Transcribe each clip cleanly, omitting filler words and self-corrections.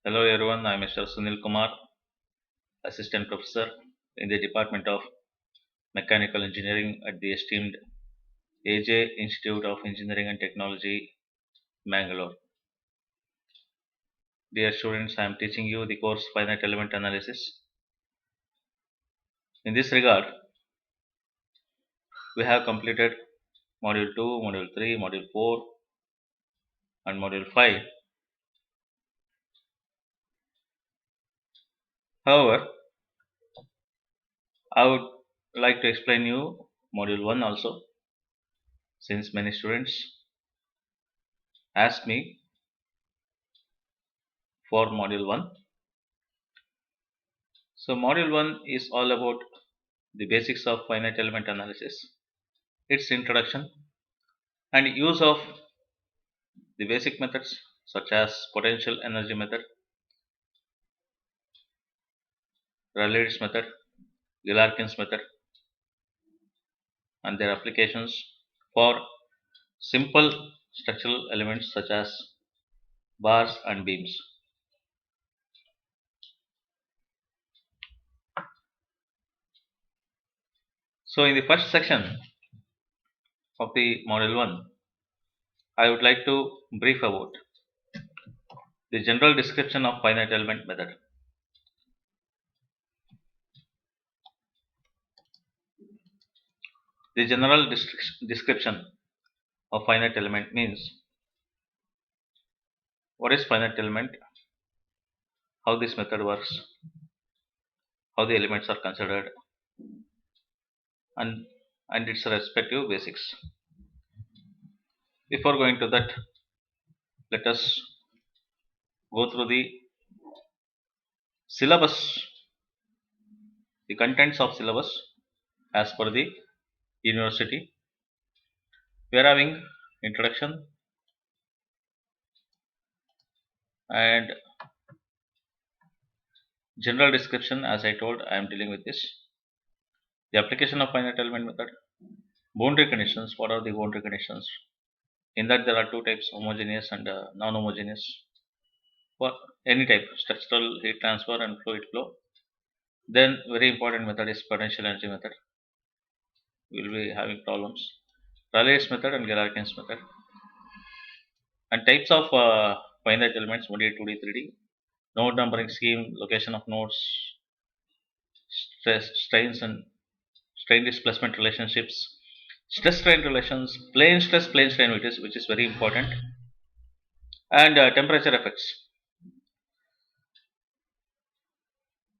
Hello everyone, I am Mr. Sunil Kumar, Assistant Professor in the Department of Mechanical Engineering at the esteemed AJ Institute of Engineering and Technology, Bangalore. Dear students, I am teaching you the course Finite Element Analysis. In this regard, we have completed Module 2, Module 3, Module 4 and Module 5. However, I would like to explain you Module 1 also, since many students asked me for Module 1. So Module 1 is all about the basics of finite element analysis, its introduction and use of the basic methods such as potential energy method, Rayleigh-Ritz method, Galerkin's method and their applications for simple structural elements such as bars and beams. So in the first section of the Module 1, I would like to brief about the general description of finite element method. The general description of finite element means what is finite element, how this method works, how the elements are considered, and its respective basics. Before going to that, let us go through the syllabus, the contents of syllabus as per the university. We are having introduction and general description. As I told, I am dealing with this. The application of finite element method, boundary conditions. What are the boundary conditions? In that there are two types, homogeneous and non-homogeneous. For any type, structural, heat transfer and fluid flow. Then very important method is potential energy method. We will be having problems. Rayleigh's method and Galerkin's method. And types of finite elements 1D, 2D, 3D. Node numbering scheme, location of nodes, strains and strain displacement relationships, stress strain relations, plane stress, plane strain, which is very important, and temperature effects.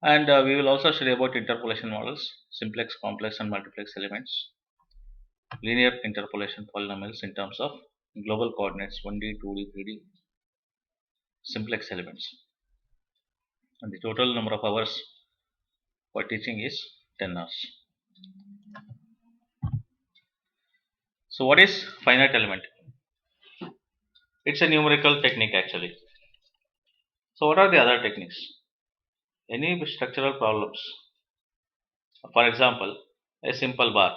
And we will also study about interpolation models, simplex, complex, and multiplex elements, linear interpolation polynomials in terms of global coordinates 1D, 2D, 3D, simplex elements. And the total number of hours for teaching is 10 hours. So what is finite element? It's a numerical technique actually. So what are the other techniques? Any structural problems, for example, a simple bar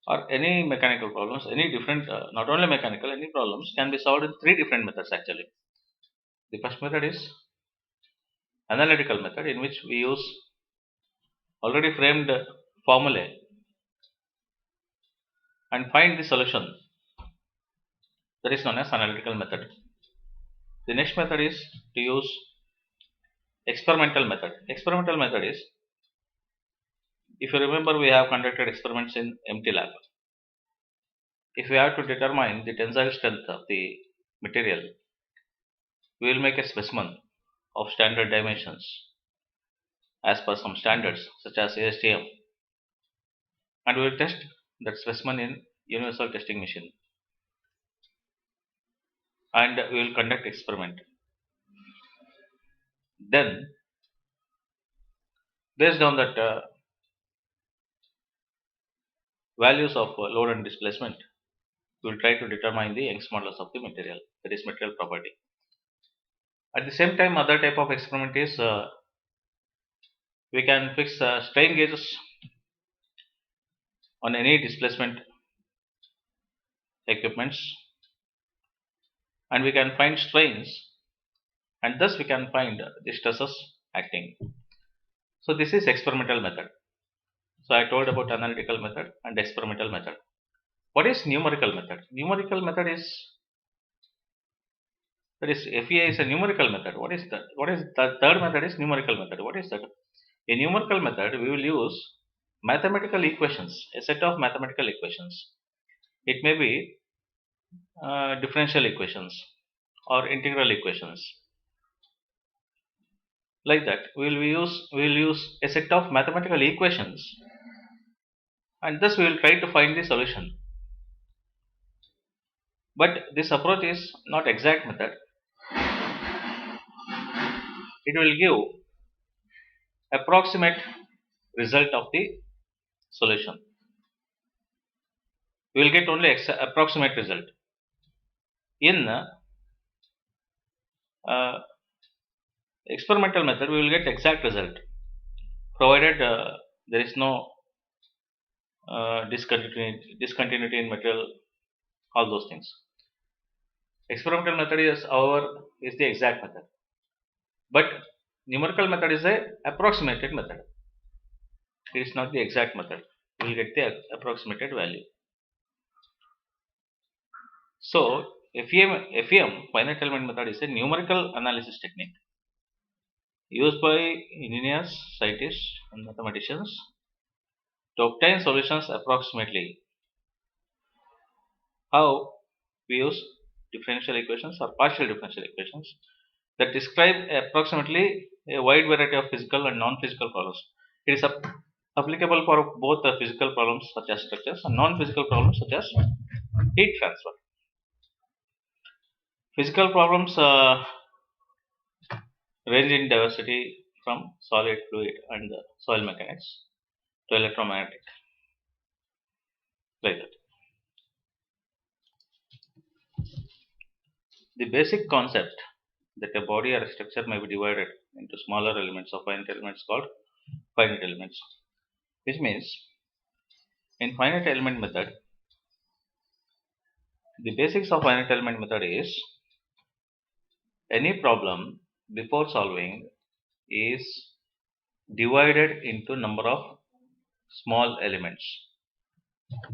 or any mechanical problems, any different, not only mechanical, any problems can be solved in three different methods actually. The first method is analytical method, in which we use already framed formulae and find the solution. That is known as analytical method. The next method is to use experimental method. Experimental method is, if you remember, we have conducted experiments in empty lab. If we have to determine the tensile strength of the material, we will make a specimen of standard dimensions as per some standards such as ASTM, and we will test that specimen in universal testing machine, and we will conduct experiment. Then based on that values of load and displacement, we will try to determine the Young's modulus of the material, that is material property. At the same time, other type of experiment is we can fix strain gauges on any displacement equipments, and we can find strains and thus we can find the stresses acting. So this is experimental method. So I told about analytical method and experimental method. What is numerical method? Numerical method is, that is, FEA is a numerical method. What is that? What is the third method is numerical method. What is that? A numerical method, we will use mathematical equations, a set of mathematical equations. It may be differential equations or integral equations. Like that, we will use a set of mathematical equations, and thus we will try to find the solution. But this approach is not exact method. It will give approximate result of the solution. We will get only approximate result. In experimental method, we will get exact result, provided there is no discontinuity in material, all those things. Experimental method is, however, is the exact method, but numerical method is a approximated method. It is not the exact method. We will get the approximated value. So FEM, finite element method, is a numerical analysis technique used by engineers, scientists, and mathematicians to obtain solutions approximately. How? We use differential equations or partial differential equations that describe approximately a wide variety of physical and non-physical problems. It is applicable for both the physical problems such as structures and non-physical problems such as heat transfer. Physical problems range in diversity from solid, fluid, and soil mechanics to electromagnetic, like that. The basic concept that a body or a structure may be divided into smaller elements of finite elements called finite elements, which means in finite element method, the basics of finite element method is any problem before solving is divided into number of small elements.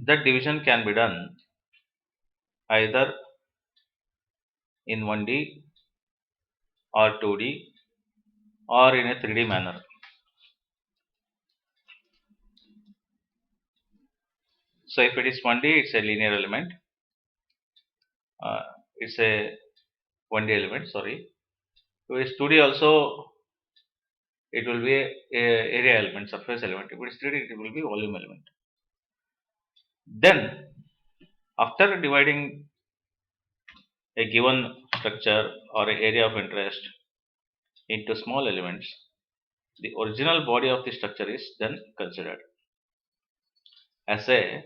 That division can be done either in 1D or 2D or in a 3D manner. So if it is 1D, it's a linear element. It's a 1D element, sorry. If it is 2D also, it will be a area element, surface element. If it is 3D, it will be volume element. Then, after dividing a given structure or an area of interest into small elements, the original body of the structure is then considered as a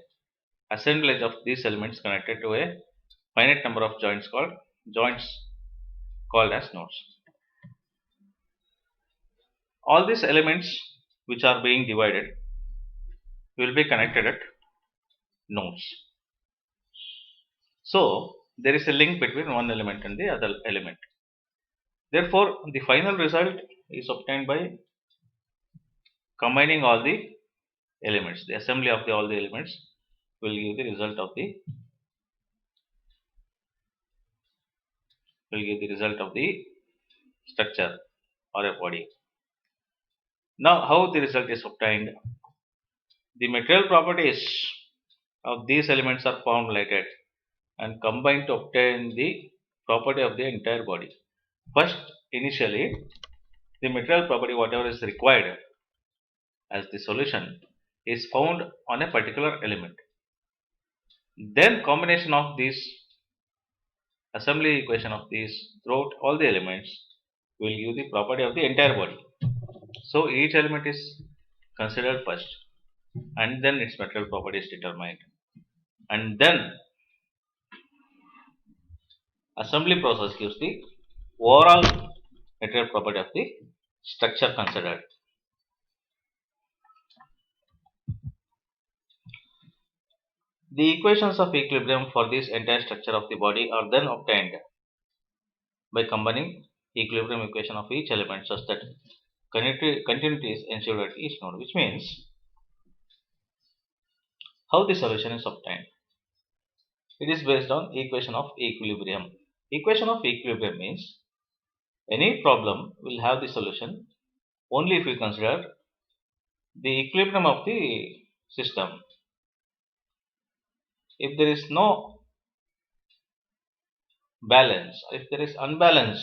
assemblage of these elements connected to a finite number of joints called as nodes. All these elements which are being divided will be connected at nodes. So there is a link between one element and the other element. Therefore, the final result is obtained by combining all the elements. The assembly of all the elements will give the result of the structure or a body. Now, how the result is obtained? The material properties of these elements are formulated and combined to obtain the property of the entire body. First, initially, the material property, whatever is required as the solution, is found on a particular element. Then combination of these assembly equation of these throughout all the elements will give the property of the entire body. So each element is considered first, and then its material property is determined, and then assembly process gives the overall material property of the structure considered. The equations of equilibrium for this entire structure of the body are then obtained by combining equilibrium equation of each element such that continuity is ensured at each node, which means how the solution is obtained. It is based on equation of equilibrium. Equation of equilibrium means any problem will have the solution only if we consider the equilibrium of the system. If there is no balance, if there is unbalance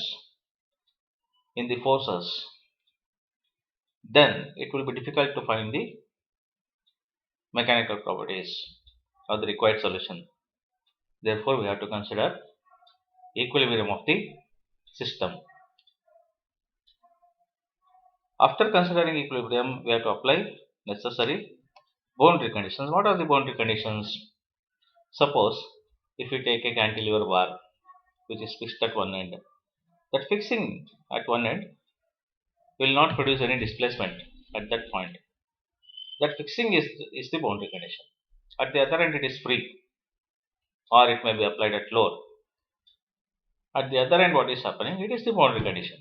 in the forces, then it will be difficult to find the mechanical properties or the required solution. Therefore, we have to consider equilibrium of the system. After considering equilibrium, we have to apply necessary boundary conditions. What are the boundary conditions? Suppose if we take a cantilever bar which is fixed at one end, that fixing at one end will not produce any displacement at that point. That fixing is the boundary condition. At the other end it is free, or it may be applied at lower. At the other end what is happening? It is the boundary condition.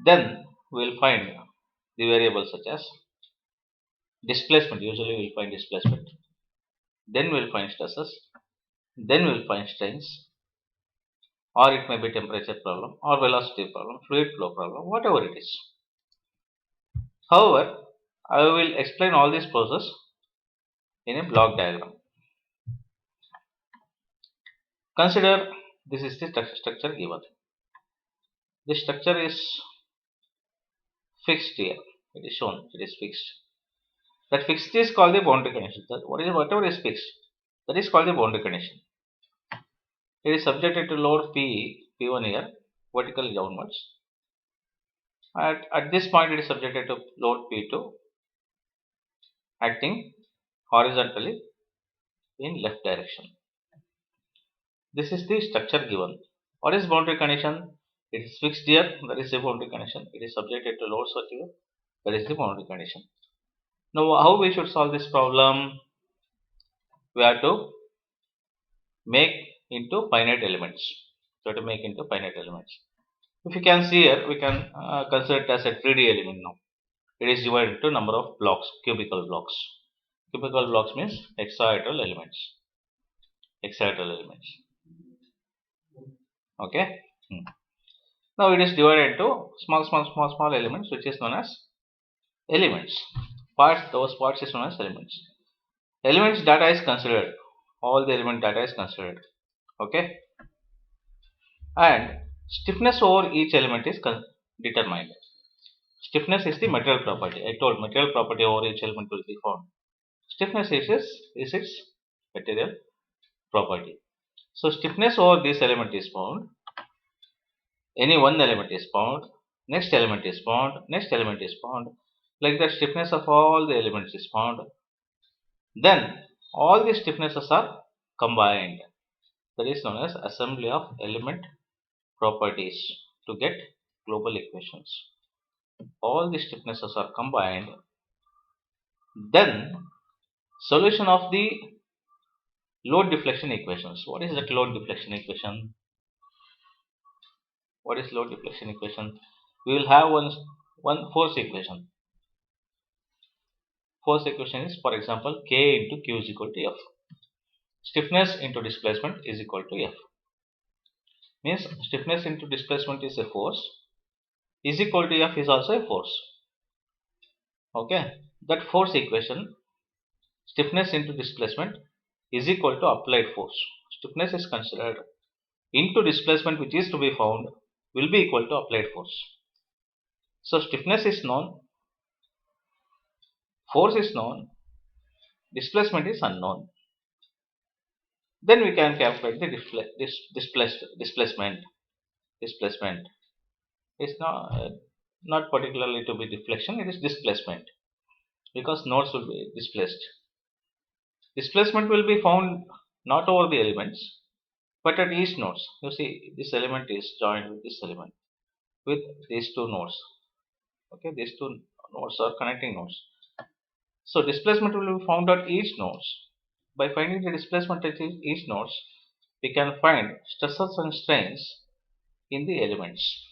Then we will find the variables such as displacement. Usually we will find displacement. Then we will find stresses. Then we will find strains, or it may be temperature problem, or velocity problem, fluid flow problem, whatever it is. However, I will explain all this process in a block diagram. Consider this is the structure given. This structure is fixed here. It is shown. It is fixed. That fixed is called the boundary condition. Whatever is fixed, that is called the boundary condition. It is subjected to load P1 here, vertically downwards. At this point, it is subjected to load P2, acting horizontally in left direction. This is the structure given. What is boundary condition? It is fixed here, that is the boundary condition. It is subjected to load such here, that is the boundary condition. Now, how we should solve this problem? We have to make into finite elements. So, to make into finite elements. If you can see here, we can consider it as a 3D element now. It is divided into number of blocks, cubical blocks. Cubical blocks means hexahedral elements. Hexahedral elements. Okay. Now it is divided into small elements, which is known as elements. Those parts is known as elements. Elements data is considered. All the element data is considered. Okay. And stiffness over each element is determined. Stiffness is the material property. I told material property over each element will be found. Stiffness is its material property. So stiffness over this element is found. Any one element is found. Next element is found. Next element is found. Like that, stiffness of all the elements is found. Then all the stiffnesses are combined. That is known as assembly of element properties to get global equations. All the stiffnesses are combined. Then solution of the load deflection equations. What is that load deflection equation? What is load deflection equation? We will have one force equation. Force equation is, for example, K into Q is equal to F. Stiffness into displacement is equal to F. Means stiffness into displacement is a force, is equal to F is also a force. Okay, that force equation, stiffness into displacement is equal to applied force. Stiffness is considered into displacement which is to be found will be equal to applied force. So stiffness is known, force is known, displacement is unknown. Then we can calculate the displacement. Displacement is not particularly to be deflection, it is displacement, because nodes will be displaced. Displacement will be found not over the elements, but at each nodes. You see, this element is joined with this element, with these two nodes. Okay, these two nodes are connecting nodes. So displacement will be found at each nodes. By finding the displacement at each nodes, we can find stresses and strains in the elements.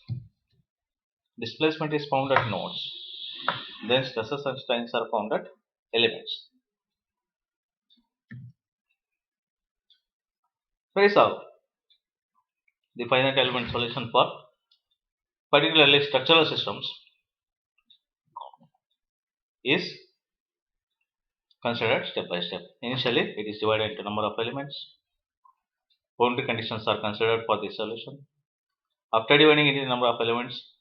Displacement is found at nodes, then stresses and strains are found at elements. Here is how the finite element solution for particularly structural systems is considered step by step. Initially, it is divided into number of elements. Boundary conditions are considered for the solution. After dividing into the number of elements,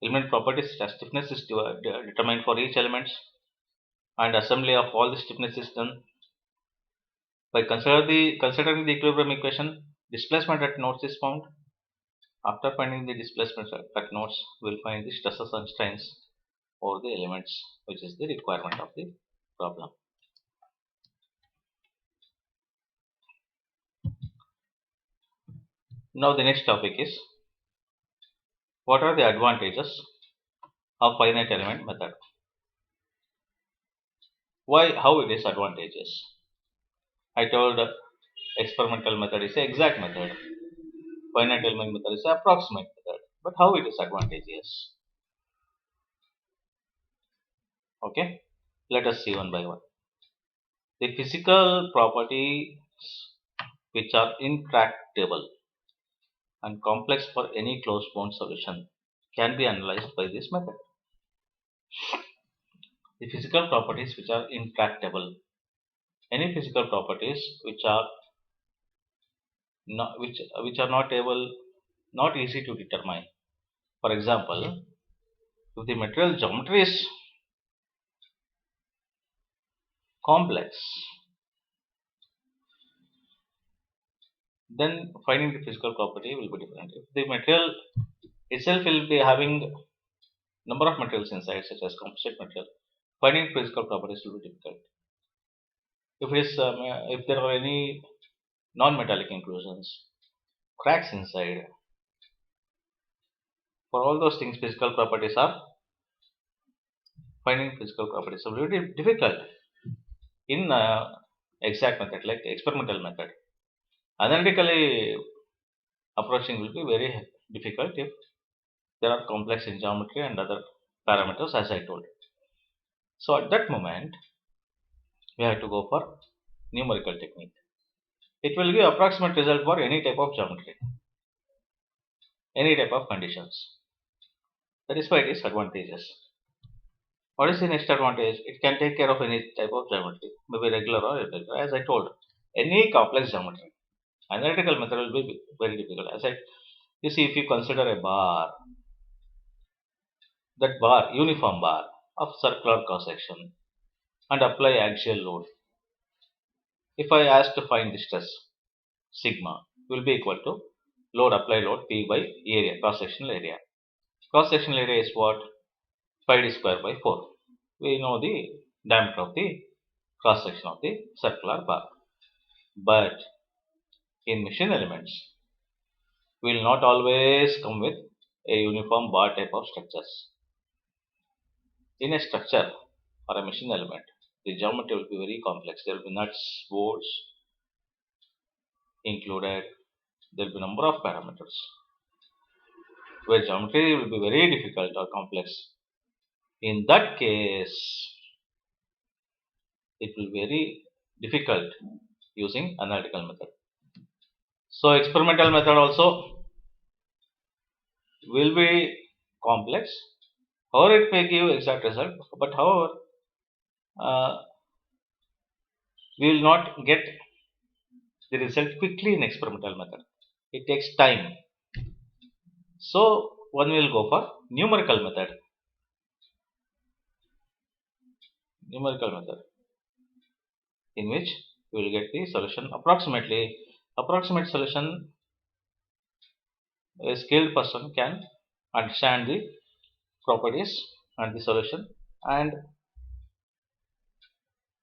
element properties as stiffness is determined for each element, and assembly of all the stiffness is done. By considering the equilibrium equation, displacement at nodes is found. After finding the displacement at nodes, we will find the stresses and strains over the elements, which is the requirement of the problem. Now the next topic is, what are the advantages of finite element method? How it is advantageous? I told experimental method is the exact method. Finite element method is the approximate method. But how it is advantageous? Okay, let us see one by one. The physical properties which are intractable and complex for any closed bound solution can be analyzed by this method. The physical properties which are intractable, any physical properties which are not not easy to determine. For example, if the material geometry is complex, then finding the physical property will be different. If the material itself will be having number of materials inside, such as composite material, finding physical properties will be difficult. If there are any non-metallic inclusions, cracks inside, for all those things, physical properties are finding physical properties will be difficult in exact method like experimental method. Analytically approaching will be very difficult if there are complex in geometry and other parameters, as I told. So at that moment, we have to go for numerical technique. It will give approximate result for any type of geometry, any type of conditions. That is why it is advantageous. What is the next advantage? It can take care of any type of geometry, maybe regular or irregular. As I told, any complex geometry. Analytical method will be very difficult. You see, if you consider a bar, that bar, uniform bar of circular cross section, and apply axial load. If I ask to find the stress, sigma will be equal to applied load P by area, cross sectional area. Cross sectional area is what? Pi d square by 4. We know the diameter of the cross section of the circular bar. But in machine elements, we will not always come with a uniform bar type of structures. In a structure or a machine element, the geometry will be very complex. There will be nuts, bolts included. There will be number of parameters where geometry will be very difficult or complex. In that case, it will be very difficult using analytical method. So experimental method also will be complex. However, it may give exact result, but however, we will not get the result quickly in experimental method. It takes time. So one will go for numerical method. Numerical method in which we will get the solution approximately. Approximate solution, a skilled person can understand the properties and the solution, and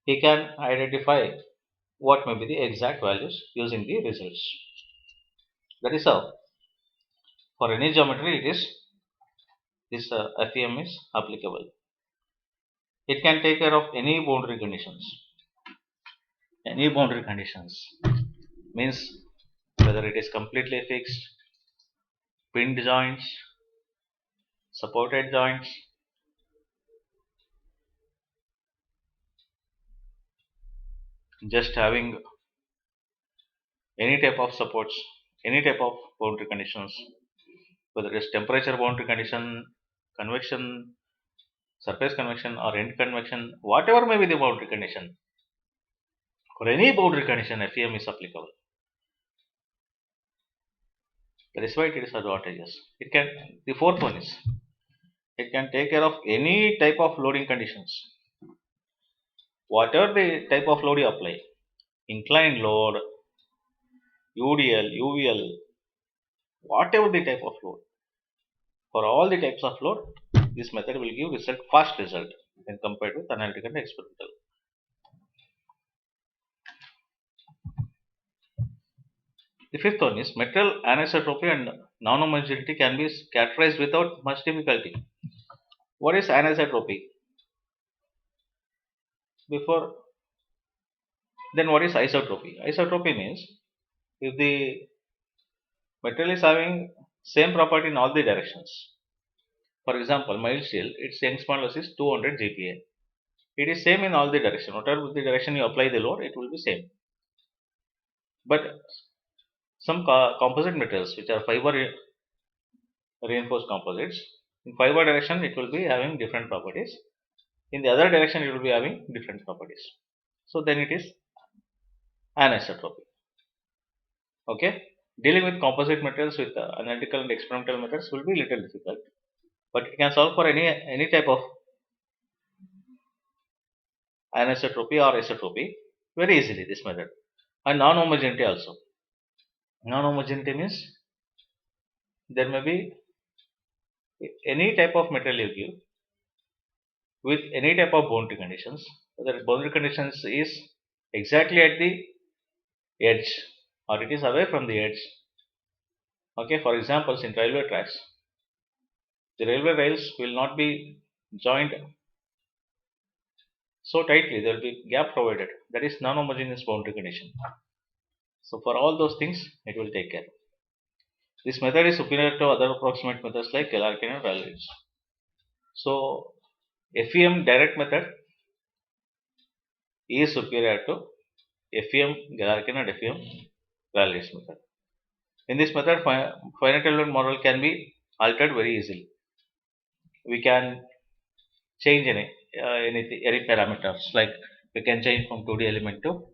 he can identify what may be the exact values using the results. That is how for any geometry it is this FEM is applicable. It can take care of any boundary conditions. Any boundary conditions means whether it is completely fixed, pinned joints, supported joints, just having any type of supports, any type of boundary conditions, whether it is temperature boundary condition, convection, surface convection, or end convection, whatever may be the boundary condition, for any boundary condition, FEM is applicable. That is why it is advantageous. It can, the fourth one is, it can take care of any type of loading conditions. Whatever the type of load you apply, inclined load, UDL, UVL, whatever the type of load, for all the types of load, this method will give fast result when compared with analytical and experimental. The fifth one is material anisotropy and non-homogeneity can be characterized without much difficulty. What is anisotropy? Then what is isotropy? Isotropy means if the material is having same property in all the directions. For example, mild steel, its Young's modulus is 200 GPa. It is same in all the direction. Whatever the direction you apply the load, it will be same. But some composite materials, which are fiber reinforced composites, in fiber direction it will be having different properties. In the other direction it will be having different properties. So then it is anisotropy. Okay, dealing with composite materials with analytical and experimental methods will be little difficult, but it can solve for any type of anisotropy or isotropy very easily, this method. And non-homogeneity also. Non-homogeneity means there may be any type of material you give with any type of boundary conditions, whether boundary conditions is exactly at the edge or it is away from the edge. Okay, for example, in railway tracks, the railway rails will not be joined so tightly, there will be gap provided. That is non-homogeneous boundary condition. So for all those things, it will take care. This method is superior to other approximate methods like Galerkin and Rayleigh-Ritz. So FEM direct method is superior to FEM Galerkin and FEM Rayleigh-Ritz method. In this method, finite element model can be altered very easily. We can change any parameters, like we can change from 2D element to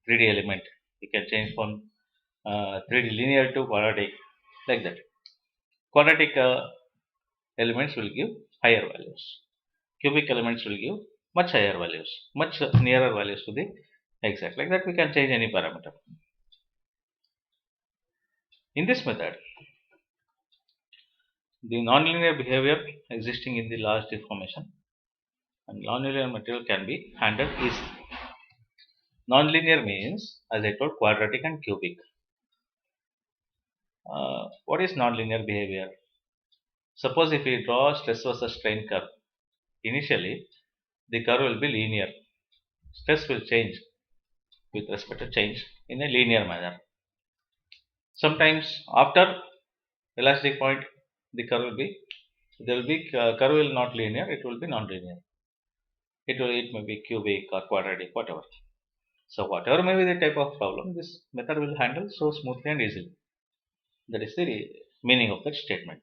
3D element. We can change from 3D linear to quadratic, like that. Quadratic elements will give higher values. Cubic elements will give much higher values, much nearer values to the exact. Like that, we can change any parameter. In this method, the nonlinear behavior existing in the large deformation and nonlinear material can be handled easily. Nonlinear means, as I told, quadratic and cubic. What is nonlinear behavior? Suppose if we draw stress versus strain curve, initially the curve will be linear. Stress will change with respect to change in a linear manner. Sometimes after elastic point, the curve will be curve will not linear, it will be non-linear. It may be cubic or quadratic, whatever. So whatever may be the type of problem, this method will handle so smoothly and easily. That is the meaning of that statement.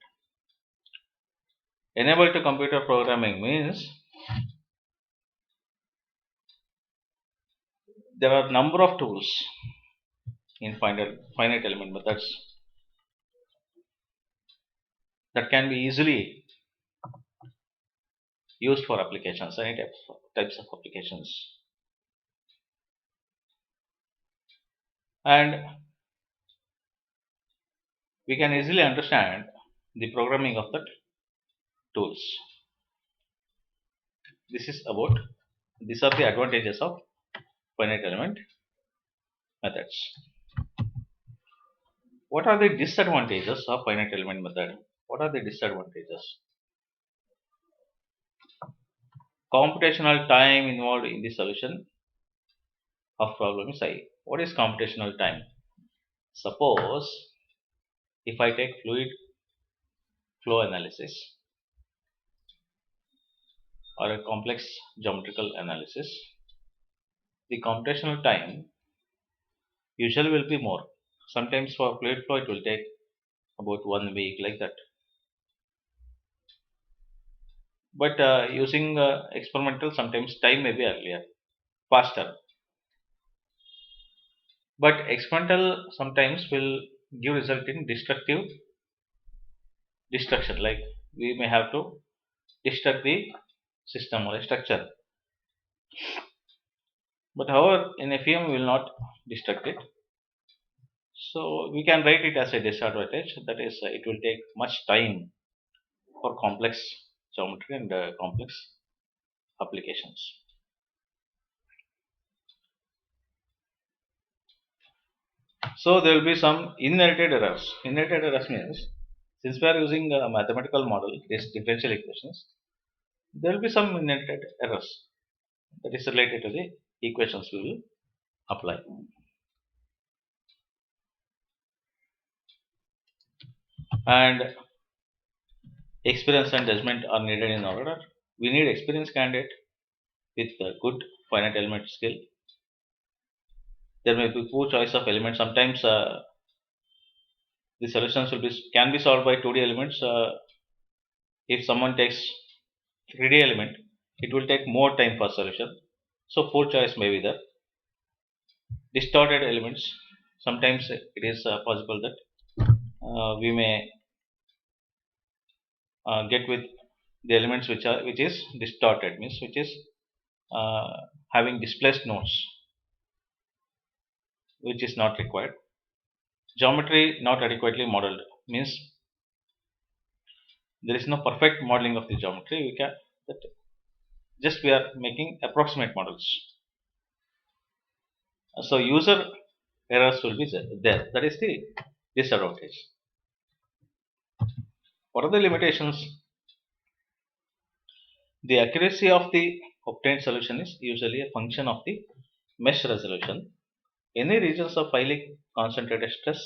Enable to computer programming means there are number of tools in finite element methods that can be easily used for applications, any types of applications. And we can easily understand the programming of the tools. These are the advantages of finite element methods. What are the disadvantages of finite element method? What are the disadvantages? Computational time involved in the solution of problem is high. What is computational time? Suppose if I take fluid flow analysis or a complex geometrical analysis, the computational time usually will be more. Sometimes for fluid flow it will take about 1 week, like that. But using experimental, sometimes time may be earlier, faster. But experimental sometimes will give result in destruction, like we may have to destruct the system or a structure. But however, in FEM we will not destruct it. So we can write it as a disadvantage. That is, it will take much time for complex geometry and complex applications. So there will be some inherited errors. Inherited errors means, since we are using a mathematical model, this differential equations, there will be some inherited errors that is related to the equations we will apply. And experience and judgment are needed in order. We need experienced candidate with good finite element skill. There may be poor choice of elements. Sometimes the solutions can be solved by 2D elements. If someone takes 3D element, it will take more time for solution. So poor choice may be there. Distorted elements. Sometimes it is possible that we may get with the elements which is distorted, means which is uh, having displaced nodes, which is not required. Geometry not adequately modeled, means there is no perfect modeling of the geometry. We can that just we are making approximate models. So user errors will be there. That is the disadvantage. What are the limitations? The accuracy of the obtained solution is usually a function of the mesh resolution. Any regions of highly concentrated stress,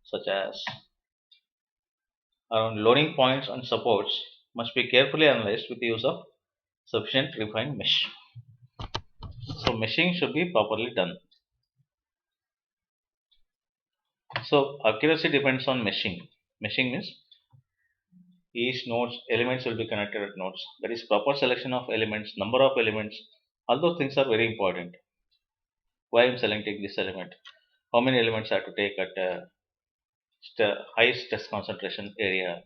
such as around loading points and supports, must be carefully analyzed with the use of sufficient refined mesh. So meshing should be properly done. So accuracy depends on meshing. Meshing means each nodes elements will be connected at nodes. That is proper selection of elements, number of elements. All those things are very important. Why I am selecting this element? How many elements I have to take at high stress concentration area?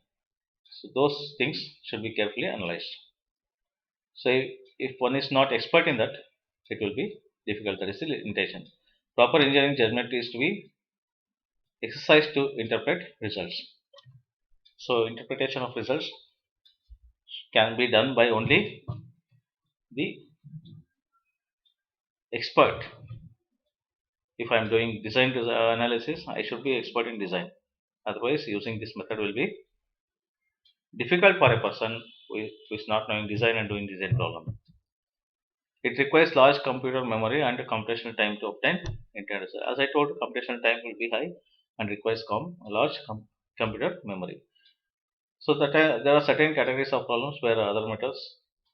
So those things should be carefully analyzed. So if one is not expert in that, it will be difficult. That is the intention. Proper engineering judgment is to be exercised to interpret results. So interpretation of results can be done by only the expert. If I am doing design analysis, I should be expert in design. Otherwise, using this method will be difficult for a person who is not knowing design and doing design problem. It requires large computer memory and computational time to obtain intended result. As I told, computational time will be high and requires large computer memory. So that there are certain categories of problems where other methods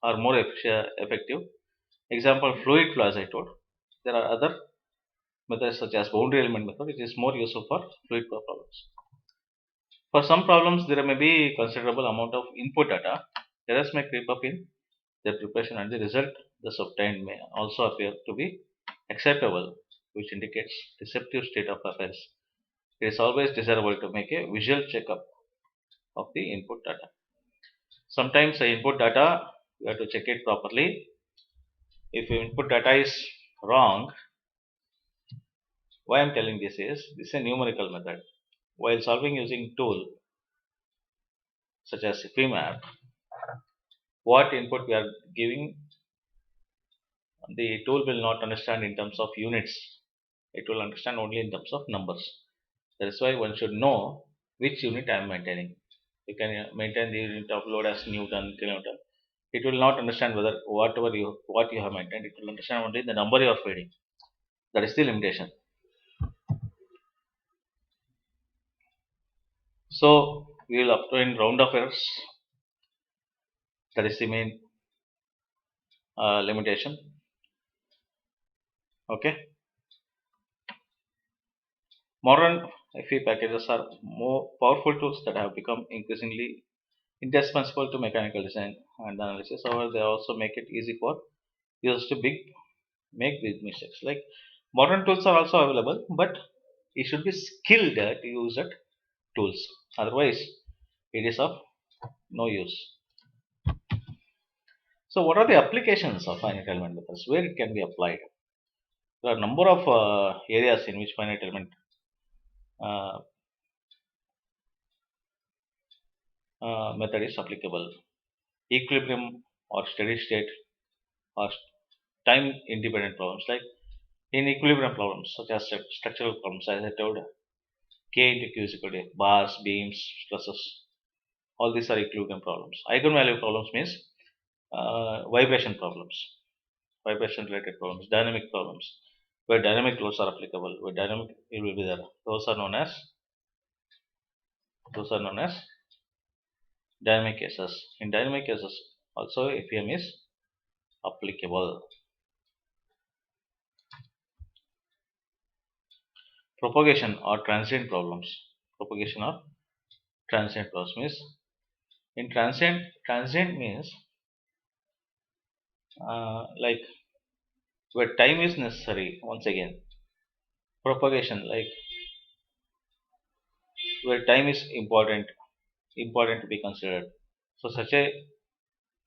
are more effective. Example, fluid flow, as I told. There are other methods such as boundary element method, which is more useful for fluid flow problems. For some problems, there may be considerable amount of input data. Errors may creep up in their preparation, and the result thus obtained may also appear to be acceptable, which indicates deceptive state of affairs. It is always desirable to make a visual checkup of the input data. Sometimes the input data, you have to check it properly. If your input data is wrong, why I am telling this is a numerical method. While solving using tool such as FEMAP, what input we are giving, the tool will not understand in terms of units. It will understand only in terms of numbers. That is why one should know which unit I am maintaining. You can maintain the unit of load as Newton, kilonewton. It will not understand whether what you have maintained. It will understand only the number you are feeding. That is the limitation. So we will obtain round of errors. That is the main limitation. Okay. Modern FE packages are more powerful tools that have become increasingly indispensable to mechanical design and analysis. However, they also make it easy for users to make big mistakes. Like modern tools are also available, but you should be skilled to use that tools. Otherwise, it is of no use. So, what are the applications of finite element methods? Where it can be applied? There are a number of areas in which finite element uh, method is applicable. Equilibrium or steady state or time independent problems, like in equilibrium problems such as structural problems, as I told, k into q is equal to bars, beams, stresses. All these are equilibrium problems. Eigenvalue problems means vibration problems, vibration related problems, dynamic problems, where dynamic loads are applicable, where dynamic it will be there. Those are known as dynamic cases. In dynamic cases, also FEM is applicable. Propagation or transient problems. Propagation or transient problems means, in transient means like where time is necessary. Once again, propagation, like where time is important to be considered. So such a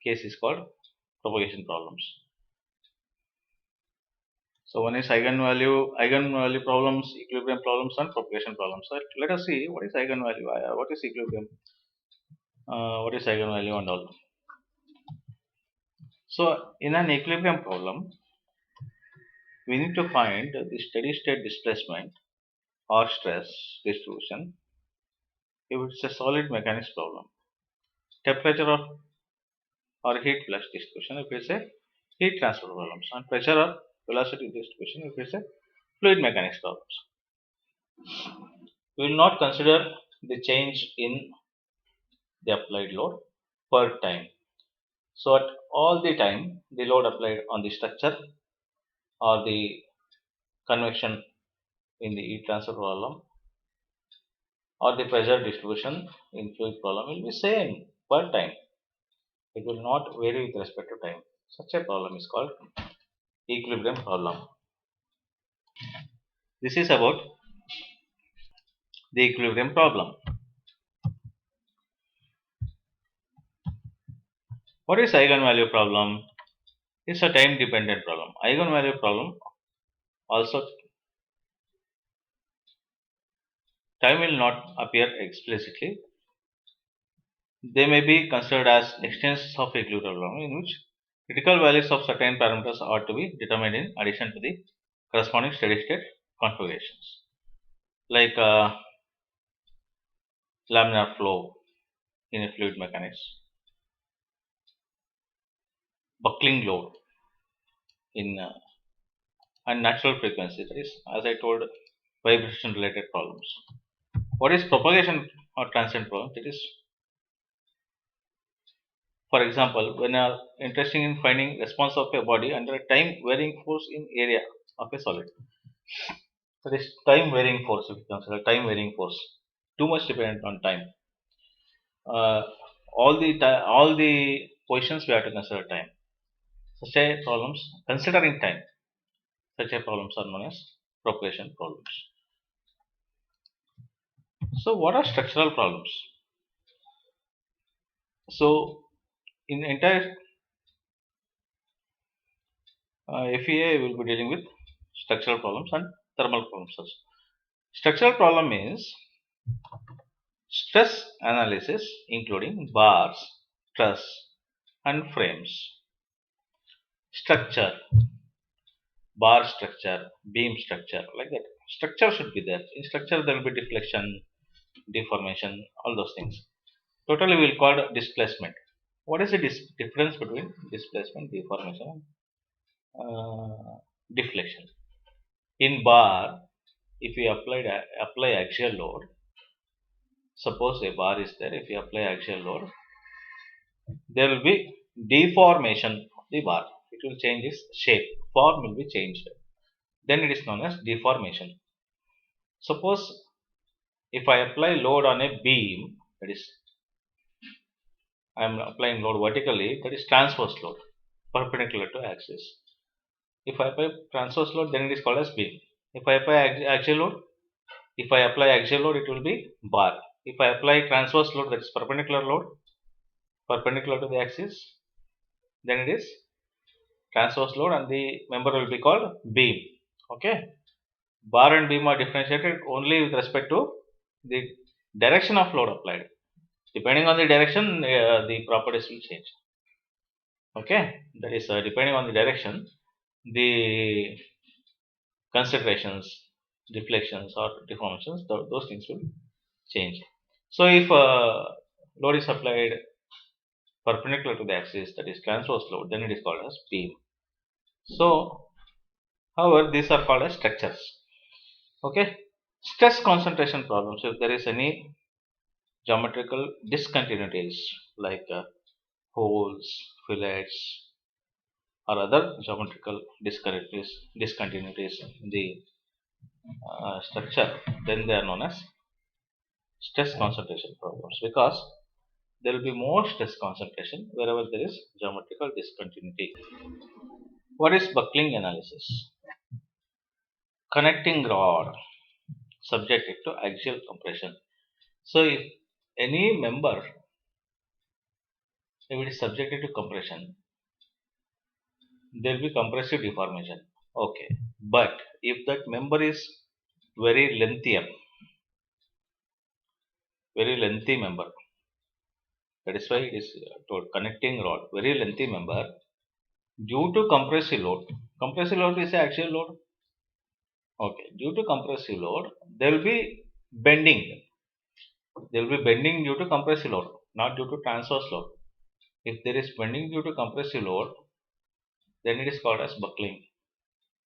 case is called propagation problems. So one is eigenvalue problems, equilibrium problems, and propagation problems. So let us see what is eigenvalue, what is equilibrium, what is eigenvalue, and all. So in an equilibrium problem, we need to find the steady state displacement or stress distribution if it's a solid mechanics problem. Temperature of or heat flux distribution if it's a heat transfer problems, and pressure or velocity distribution if it's a fluid mechanics problems. We will not consider the change in the applied load per time. So at all the time, the load applied on the structure or the convection in the heat transfer problem or the pressure distribution in fluid problem will be same per time. It will not vary with respect to time. Such a problem is called equilibrium problem. This is about the equilibrium problem. What is eigenvalue problem? It's a time dependent problem. Eigenvalue problem also, time will not appear explicitly. They may be considered as extensions of equilibrium problem in which critical values of certain parameters are to be determined in addition to the corresponding steady state configurations, like laminar flow in a fluid mechanics, buckling load in and natural frequency, that is, as I told, vibration related problems. What is propagation or transient problem? That is, for example, when you are interested in finding response of a body under a time varying force in area of a solid. That is time varying force, if you consider time varying force, too much dependent on time. Uh, all the positions we have to consider time. Such a problems considering time. Such a problems are known as propagation problems. So what are structural problems? So in entire FEA will be dealing with structural problems and thermal problems also. Structural problem means stress analysis including bars, truss, and frames. Structure, bar structure, beam structure, like that. Structure should be there. In structure, there will be deflection, deformation, all those things. Totally, we will call it displacement. What is the difference between displacement, deformation, and deflection? In bar, if we apply axial load, Suppose a bar is there. If you apply axial load, there will be deformation of the bar. It will change its shape. Form will be changed. Then it is known as deformation. Suppose if I apply load on a beam, that is, I am applying load vertically, that is transverse load, perpendicular to axis. If I apply transverse load, then it is called as beam. If I apply axial load, it will be bar. If I apply transverse load, that is perpendicular load, perpendicular to the axis, then it is transverse load and the member will be called beam. Okay. Bar and beam are differentiated only with respect to the direction of load applied. Depending on the direction, the properties will change. Okay, that is depending on the direction, the considerations, deflections or deformations, those things will change. So if load is applied perpendicular to the axis, that is transverse load, then it is called as beam. So, however, these are called as structures. Okay, stress concentration problems. If there is any geometrical discontinuities like holes, fillets, or other geometrical discontinuities in the structure, then they are known as stress concentration problems, because there will be more stress concentration wherever there is geometrical discontinuity. What is buckling analysis? Connecting rod subjected to axial compression. So if any member, if it is subjected to compression, there will be compressive deformation. Okay, but if that member is very lengthy member, that is why it is told connecting rod, very lengthy member, due to compressive load. Compressive load is axial load. Okay, due to compressive load, there will be bending. There will be bending due to compressive load, not due to transverse load. If there is bending due to compressive load, then it is called as buckling.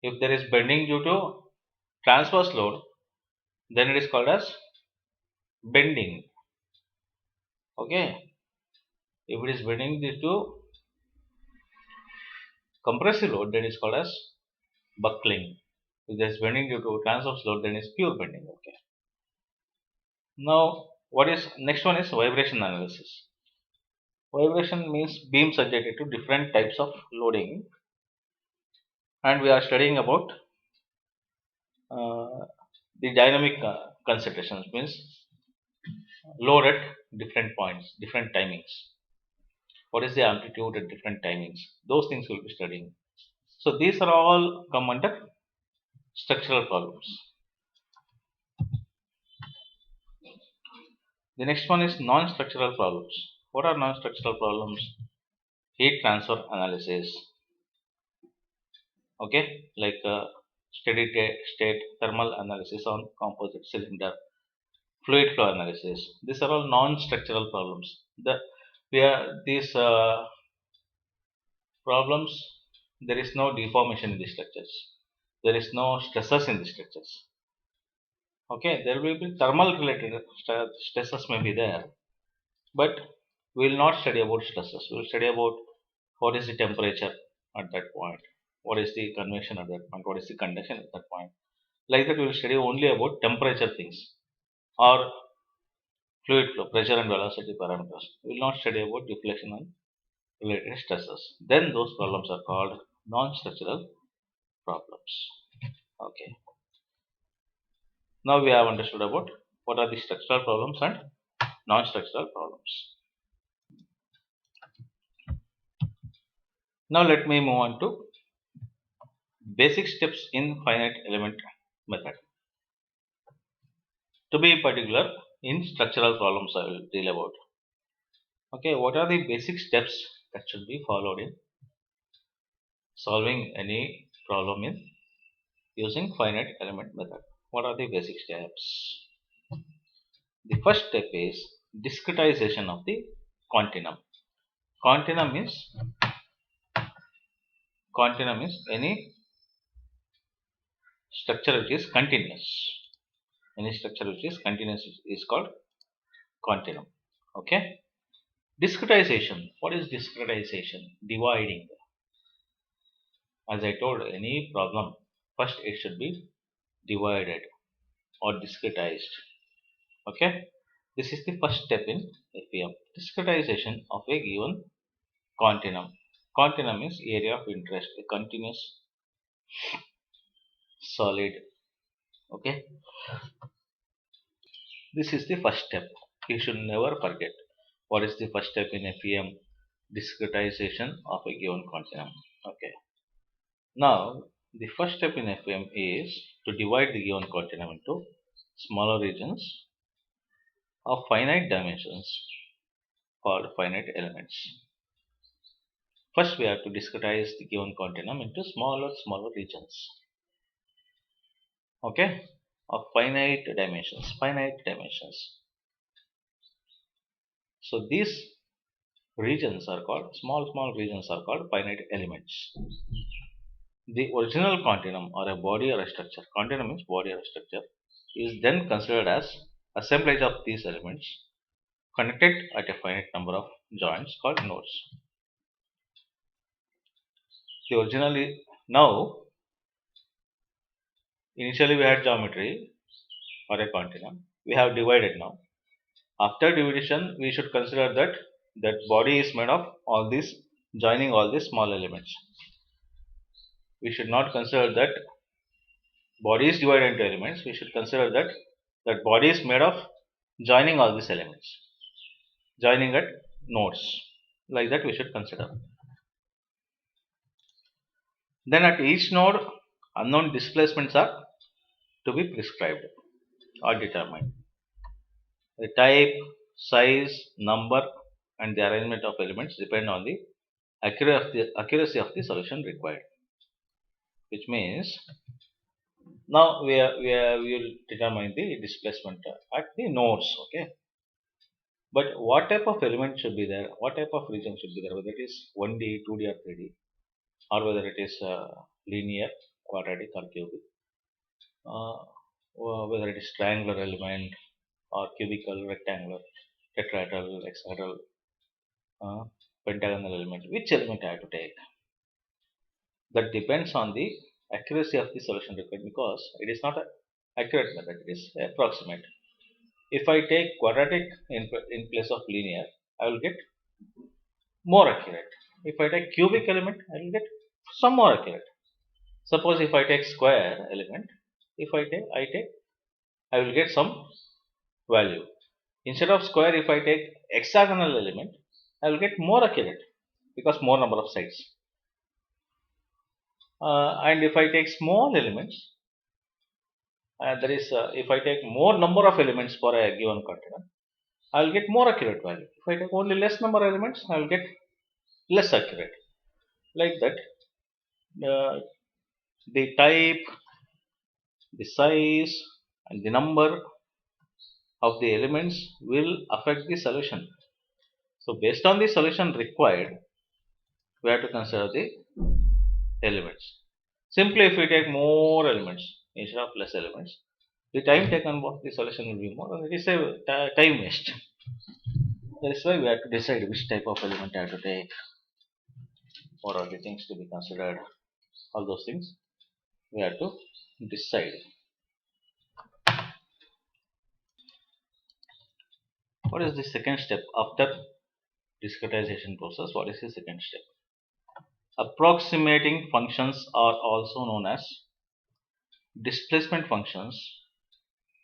If there is bending due to transverse load, then it is called as bending. Okay, if it is bending due to compressive load, then it is called as buckling. If there is bending due to transverse load, then it is pure bending. Okay. Now, what is next one is vibration analysis. Vibration means beam subjected to different types of loading, and we are studying about the dynamic considerations, means load at different points, different timings. What is the amplitude at different timings? Those things we'll be studying. So these are all come under structural problems. The next one is non-structural problems. What are non-structural problems? Heat transfer analysis. Okay, like steady state thermal analysis on composite cylinder, fluid flow analysis. These are all non-structural problems. These problems, there is no deformation in the structures. There is no stresses in the structures. Okay, there will be thermal related stresses may be there, but we will not study about stresses. We will study about what is the temperature at that point, what is the convection at that point, what is the conduction at that point. Like that, we will study only about temperature things or fluid flow, pressure and velocity parameters. We will not study about deflection and related stresses. Then those problems are called non-structural problems. Okay. Now we have understood about what are the structural problems and non-structural problems. Now let me move on to basic steps in finite element method. To be particular, in structural problems I will deal about. Okay, what are the basic steps that should be followed in solving any problem in using finite element method? What are the basic steps? The first step is discretization of the continuum. Continuum is any structure which is continuous. Any structure which is continuous is called continuum. Okay. Discretization. What is discretization? Dividing. As I told, any problem, first it should be divided or discretized. Okay. This is the first step in FEM. Discretization of a given continuum. Continuum is area of interest, a continuous solid. Okay. This is the first step. You should never forget. What is the first step in FEM? Discretization of a given continuum. Okay. Now, the first step in FEM is to divide the given continuum into smaller regions of finite dimensions called finite elements. First, we have to discretize the given continuum into smaller regions. Okay, of finite dimensions. So these regions are called small regions are called finite elements. The original continuum or a body or a structure, continuum means body or a structure, is then considered as assemblage of these elements connected at a finite number of joints called nodes. The originally now initially we had geometry or a continuum. We have divided now. After division, we should consider that body is made of all these joining all these small elements. We should not consider that body is divided into elements. We should consider that body is made of joining all these elements, joining at nodes. Like that we should consider. Then at each node, unknown displacements are to be prescribed or determined. The type, size, number, and the arrangement of elements depend on the accuracy of the solution required. Which means now we will determine the displacement at the nodes. Okay. But what type of element should be there? What type of region should be there? Whether it is 1D, 2D, or 3D, or whether it is linear, quadratic, or cubic, or whether it is triangular element or cubical, rectangular, tetrahedral, hexahedral, pentagonal element. Which element I have to take? That depends on the accuracy of the solution required, because it is not an accurate method, it is approximate. If I take quadratic in place of linear, I will get more accurate. If I take cubic element, I will get some more accurate. Suppose if I take square element, if I will get some value. Instead of square, if I take hexagonal element, I will get more accurate because more number of sides. And if I take small elements, if I take more number of elements for a given continuum, I will get more accurate value. If I take only less number of elements, I will get less accurate. Like that, the type, the size, and the number of the elements will affect the solution. So based on the solution required, we have to consider the elements. Simply if we take more elements instead of less elements, the time taken for the solution will be more, and it is a time waste. That is why we have to decide which type of element I have to take. What are the things to be considered? All those things we have to decide. What is the second step after discretization process? What is the second step? Approximating functions are also known as displacement functions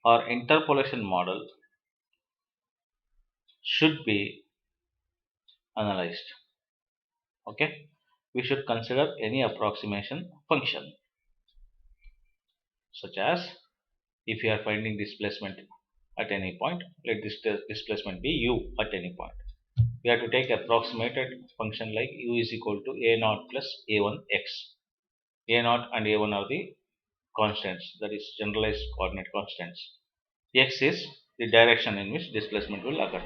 or interpolation model should be analyzed. Okay, we should consider any approximation function, such as if you are finding displacement at any point, let this displacement be u at any point. We have to take approximated function like u is equal to a0 plus a1 x. A0 and a1 are the constants, that is generalized coordinate constants. X is the direction in which displacement will occur.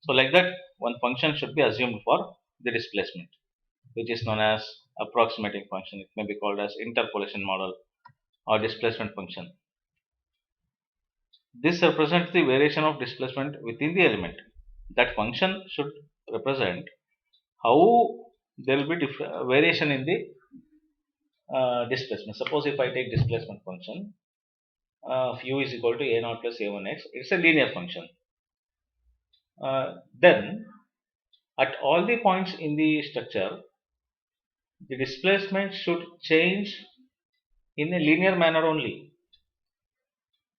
So like that, one function should be assumed for the displacement, which is known as approximating function. It may be called as interpolation model or displacement function. This represents the variation of displacement within the element. That function should represent how there will be variation in the displacement. Suppose if I take displacement function of u is equal to a naught plus a1x, it's a linear function. Then at all the points in the structure, the displacement should change in a linear manner only.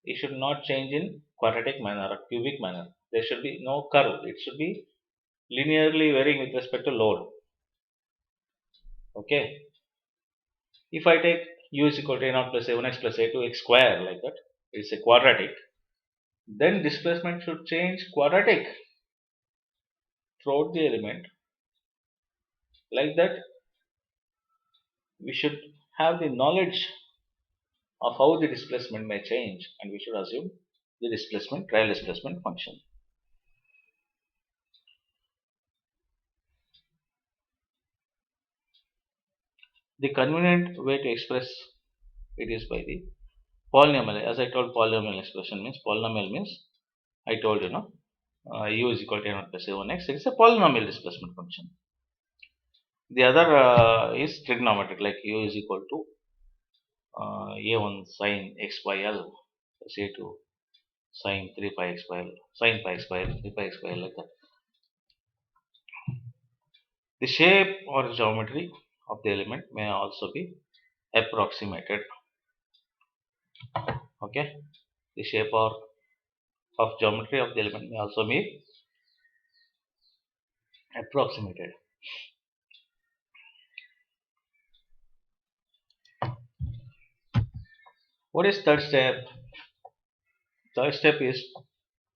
It should not change in quadratic manner or cubic manner. There should be no curve. It should be linearly varying with respect to load. Okay. If I take u is equal to a naught plus a1x plus a2x square like that, it's a quadratic, then displacement should change quadratic throughout the element. Like that, we should have the knowledge of how the displacement may change, and we should assume the displacement, trial displacement function. The convenient way to express it is by the polynomial. As I told, polynomial expression means polynomial means I told u is equal to a naught plus a1x. It is a polynomial displacement function. The other is trigonometric, like u is equal to a1 sin x by l plus a2 sin 3 pi x by l, sin pi x by l, 3 pi x by l, like that. The shape or geometry of the element may also be approximated. Okay, the shape or of geometry of the element may also be approximated. What is third step? Third step is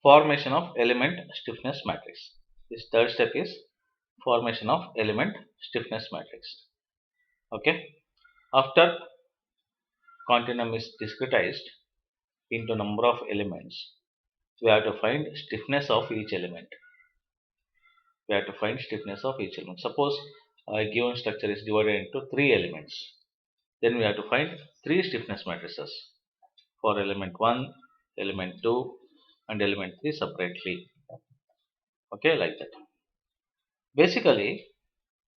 formation of element stiffness matrix. This third step is formation of element stiffness matrix. Okay, after continuum is discretized into number of elements, we have to find stiffness of each element. We have to find stiffness of each element. Suppose a given structure is divided into 3 elements, then we have to find 3 stiffness matrices for element 1, element 2 and element 3 separately. Okay, like that. Basically,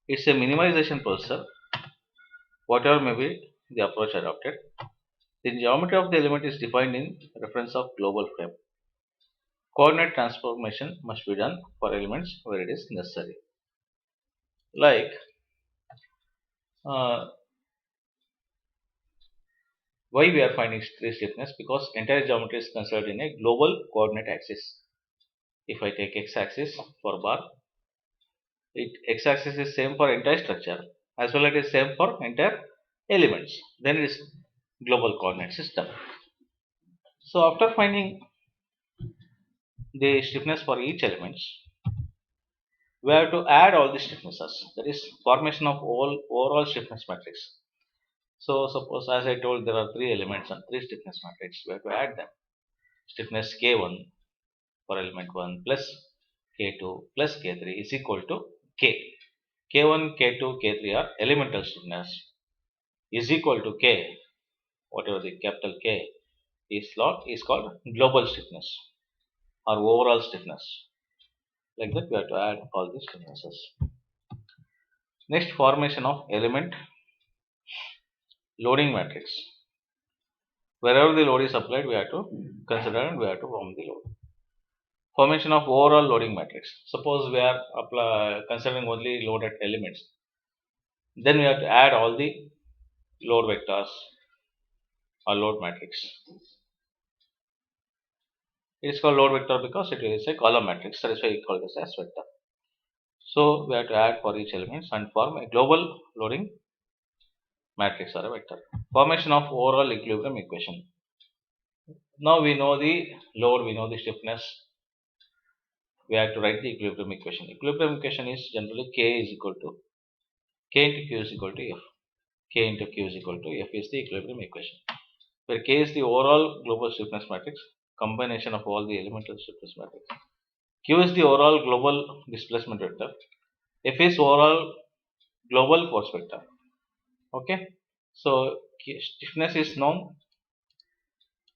it's a minimization procedure, whatever may be the approach adopted. The geometry of the element is defined in reference of global frame. Coordinate transformation must be done for elements where it is necessary. Like uh, why we are finding 3 stiffness? Because entire geometry is considered in a global coordinate axis. If I take x-axis for bar, x-axis is same for entire structure as well as it is same for entire elements. Then it is global coordinate system. So after finding the stiffness for each elements, we have to add all the stiffnesses. That is formation of all overall stiffness matrix. So suppose, as I told, there are 3 elements and 3 stiffness matrix. We have to add them. Stiffness K1 for element 1 plus K2 plus K3 is equal to K. K1, K2, K3 are elemental stiffness is equal to K, whatever the capital K is called global stiffness or overall stiffness. Like that, we have to add all these stiffnesses. Next, formation of element loading matrix. Wherever the load is applied, we have to consider and we have to form the load. Formation of overall loading matrix. Suppose we are considering only loaded elements, then we have to add all the load vectors or load matrix. It is called load vector because it is a column matrix. That is why we call this as vector. So we have to add for each element and form a global loading matrix or a vector. Formation of overall equilibrium equation. Now we know the load, we know the stiffness. We have to write the equilibrium equation. Equilibrium equation is generally K is equal to K into Q is equal to F. K into Q is equal to F is the equilibrium equation. Where K is the overall global stiffness matrix, combination of all the elemental stiffness matrix. Q is the overall global displacement vector. F is overall global force vector. Okay. So stiffness is known,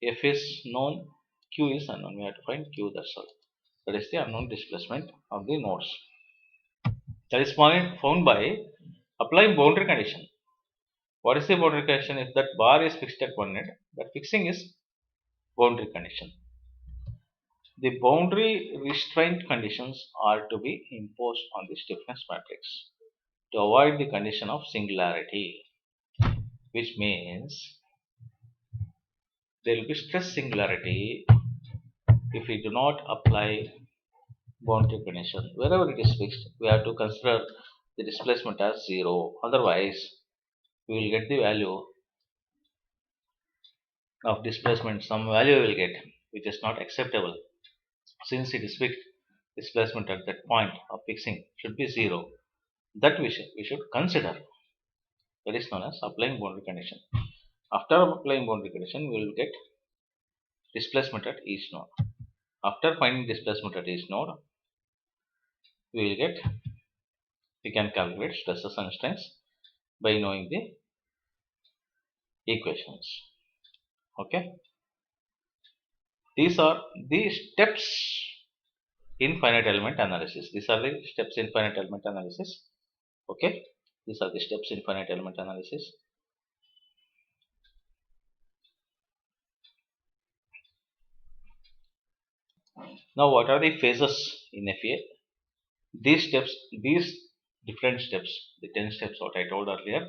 F is known, Q Q is unknown. We have to find Q, that's all. That is the unknown displacement of the nodes. That is found by applying boundary condition. What is the boundary condition? If that bar is fixed at one end, that fixing is boundary condition. The boundary restraint conditions are to be imposed on the stiffness matrix to avoid the condition of singularity, which means there will be stress singularity if we do not apply boundary condition. Wherever it is fixed, we have to consider the displacement as 0. Otherwise, we will get the value of displacement, some value we will get, which is not acceptable. Since it is fixed, displacement at that point of fixing should be 0. That we should consider. That is known as applying boundary condition. After applying boundary condition, we will get displacement at each node. After finding displacement at each node, we can calculate stresses and strains by knowing the equations. Okay, these are the steps in finite element analysis. These are the steps in finite element analysis. Okay, these are the steps in finite element analysis. Now, what are the phases in FEA? These different steps, the 10 steps what I told earlier,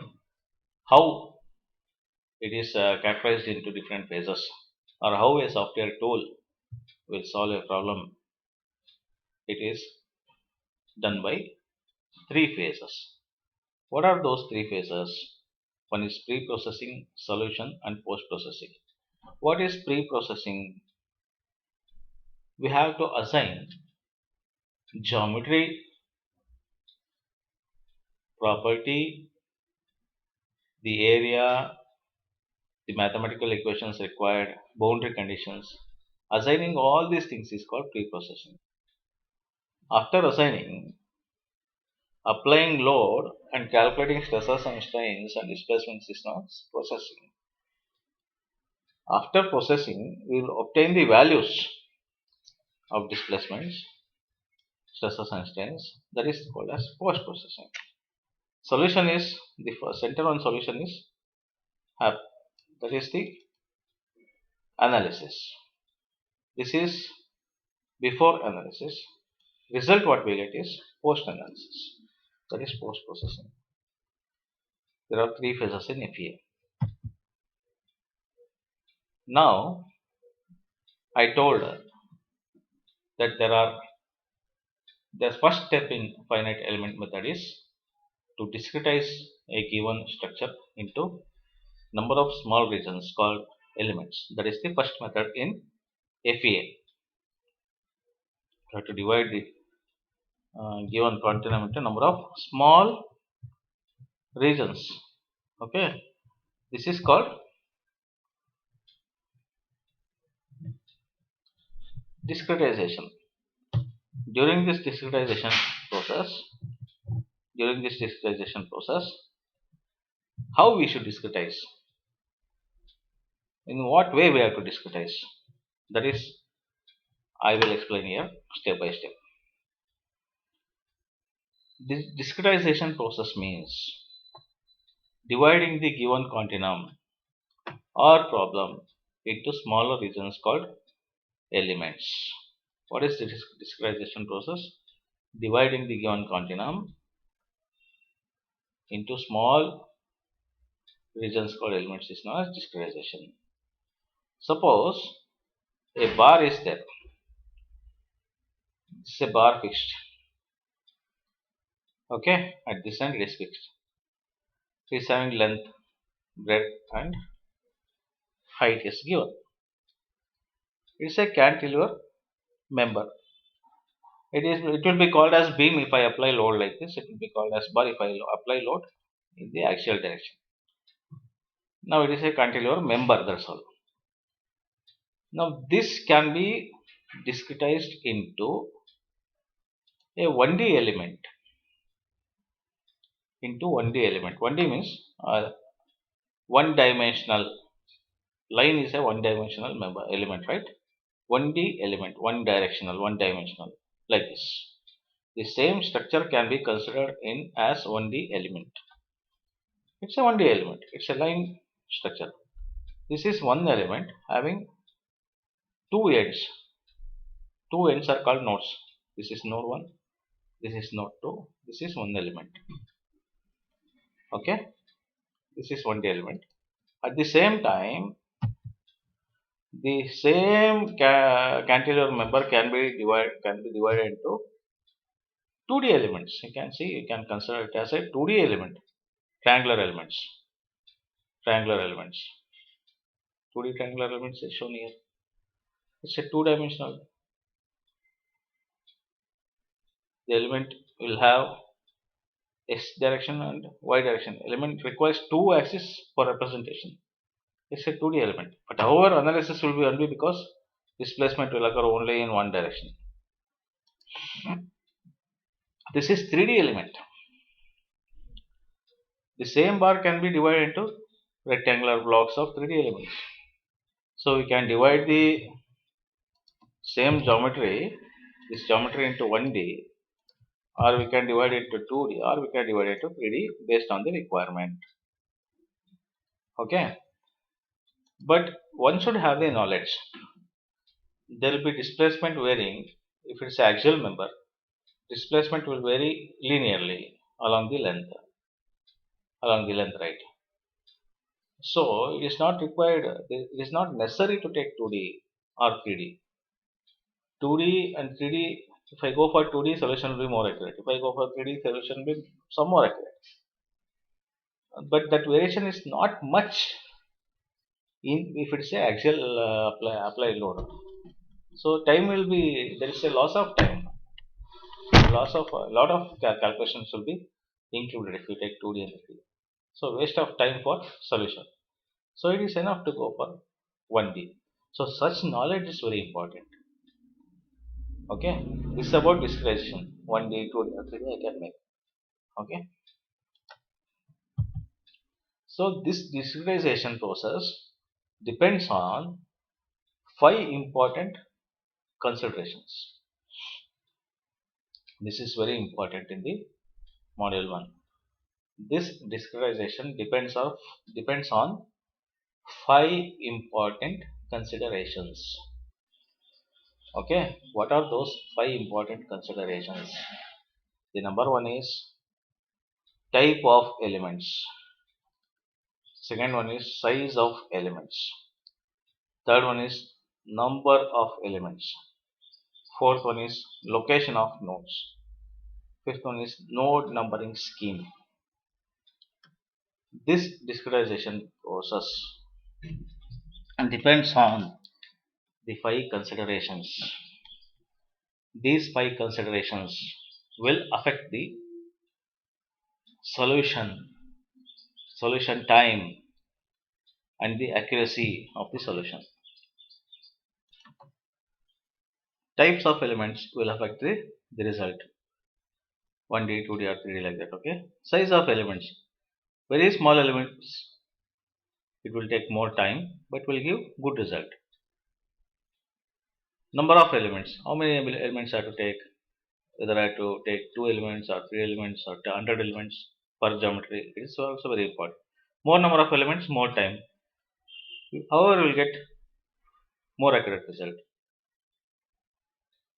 how it is categorized into different phases, or how a software tool will solve a problem. It is done by 3 phases. What are those 3 phases? One is pre-processing, solution, and post-processing. What is pre-processing? We have to assign geometry, property, the area, the mathematical equations required, boundary conditions. Assigning all these things is called pre-processing. After assigning, applying load and calculating stresses and strains and displacements is known as processing. After processing, we will obtain the values of displacements, stresses and strains. That is called as post-processing. Solution is the center on solution is that is the analysis. This is before analysis. Result what we get is post-analysis. That is post-processing. There are 3 phases in FEA. Now, I told that the first step in finite element method is to discretize a given structure into number of small regions called elements. That is the first method in FEA. You have to divide the given continuum into number of small regions. Okay, this is called discretization. During this discretization process, how we should discretize? In what way we have to discretize? That is, I will explain here step by step. This discretization process means dividing the given continuum or problem into smaller regions called elements. What is the discretization process? Dividing the given continuum into small regions called elements is known as discretization. Suppose a bar is there. This is a bar fixed. Okay, at this end it is fixed. It is having length, breadth, and height is given. It is a cantilever member. It will be called as beam if I apply load like this. It will be called as bar if I apply load in the axial direction. Now it is a cantilever member, that's all. Now this can be discretized into a 1D element. 1D means one dimensional line is a one dimensional element, right? 1D element, one directional, one dimensional, like this. The same structure can be considered in as 1D element. It's a 1D element. It's a line structure. This is one element having two ends. Two ends are called nodes. This is node 1. This is node 2. This is one element. Okay. This is 1D element. At the same time, the same cantilever member can be divided into 2D elements. You can see, you can consider it as a 2D element. Triangular elements. Triangular elements. 2D triangular elements is shown here. It's a two-dimensional. The element will have x direction and y direction. Element requires two axes for representation. It's a 2D element. But however, analysis will be only because displacement will occur only in one direction. This is 3D element. The same bar can be divided into rectangular blocks of 3D elements. So we can divide the same geometry, this geometry into 1D, or we can divide it to 2D, or we can divide it to 3D based on the requirement. Okay. But one should have the knowledge. There will be displacement varying. If it's an axial member, displacement will vary linearly along the length, right? So it is not required, it is not necessary to take 2D or 3D. 2D and 3D, if I go for 2D, solution will be more accurate. If I go for 3D, solution will be some more accurate. But that variation is not much in if it's a axial apply load. So time will be, there is a loss of time. A lot of calculations will be included if you take 2D and 3D. So waste of time for solution. So it is enough to go for 1D. So such knowledge is very important. Okay, this is about discretization. 1D, 2D, or 3D I can make. Okay. So this discretization process depends on 5 important considerations. This is very important in the module 1. This discretization depends on 5 important considerations. Okay, what are those 5 important considerations? The number 1 is type of elements. Second one is size of elements. Third one is number of elements. Fourth one is location of nodes. Fifth one is node numbering scheme. This discretization process depends on the 5 considerations. These 5 considerations will affect the solution time and the accuracy of the solution. Types of elements will affect the result. 1D, 2D or 3D like that. Okay. Size of elements. Very small elements, it will take more time but will give good result. Number of elements. How many elements I have to take? Whether I have to take 2 elements or 3 elements or 100 elements per geometry. It is also very important. More number of elements, more time. However, we will get more accurate result.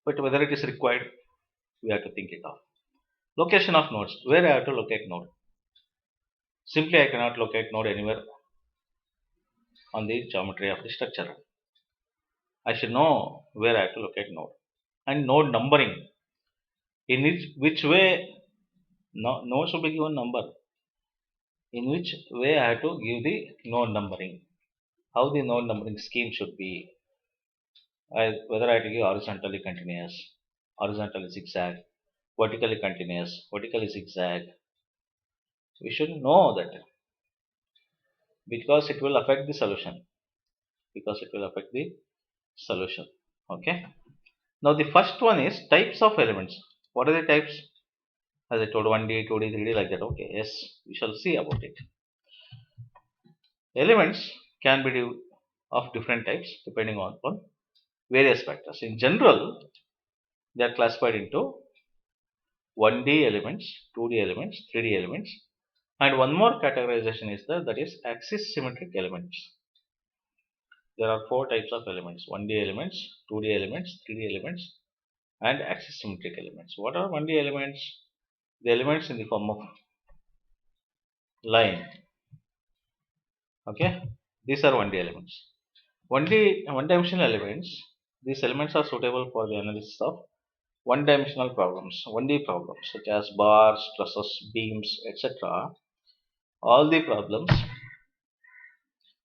But whether it is required, we have to think it of. Location of nodes. Where I have to locate node? Simply I cannot locate node anywhere on the geometry of the structure. I should know where I have to locate node. And node numbering. In which way node should be given number. In which way I have to give the node numbering. How the node numbering scheme should be. Whether I have to give horizontally continuous, horizontally zigzag, vertically continuous, vertically zigzag. We should know that because it will affect the solution. Okay. Now the first one is types of elements. What are the types? As I told, 1D, 2D, 3D like that. Okay. Yes, we shall see about it. Elements can be of different types depending on various factors. In general, they are classified into 1D elements, 2D elements, 3D elements, and one more categorization is there, that is axis symmetric elements. There are 4 types of elements: 1D elements, 2D elements, 3D elements, and axis symmetric elements. What are 1D elements? The elements in the form of line. Okay, these are 1D elements. 1D-1-dimensional elements. These elements are suitable for the analysis of one-dimensional problems, 1D problems such as bars, trusses, beams, etc. All the problems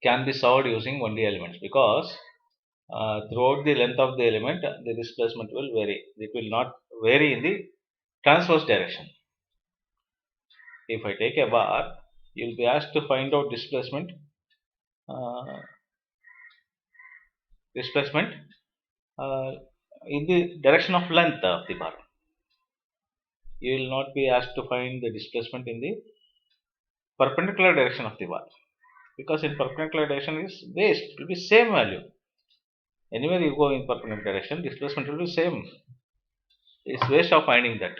can be solved using 1D elements because throughout the length of the element, the displacement will vary. It will not vary in the transverse direction. If I take a bar, you will be asked to find out displacement. Displacement in the direction of length of the bar. You will not be asked to find the displacement in the perpendicular direction of the bar, because in perpendicular direction is waste. It will be same value. Anywhere you go in perpendicular direction, displacement will be same. It's waste of finding that.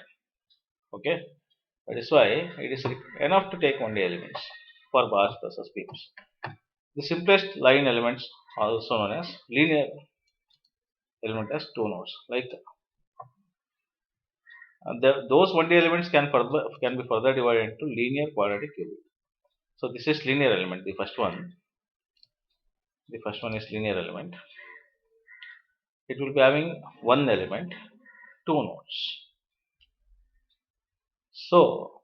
Okay, that is why it is enough to take only elements for bars, trusses, beams. The simplest line elements, also known as linear element, has 2 nodes. Like those 1D elements can be further divided into linear, quadratic, cubic. So this is linear element. The first one is linear element. It will be having one element, 2 nodes. So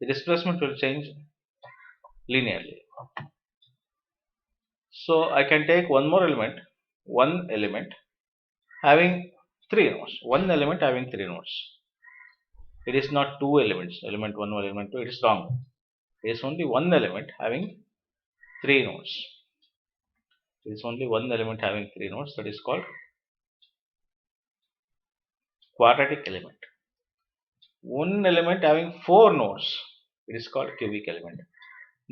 the displacement will change linearly. So I can take one element having 3 nodes. One element having 3 nodes. It is not 2 elements, element 1 or element 2. It is wrong. It is only one element having 3 nodes. It is only one element having 3 nodes. That is called quadratic element. One element having 4 nodes. It is called cubic element.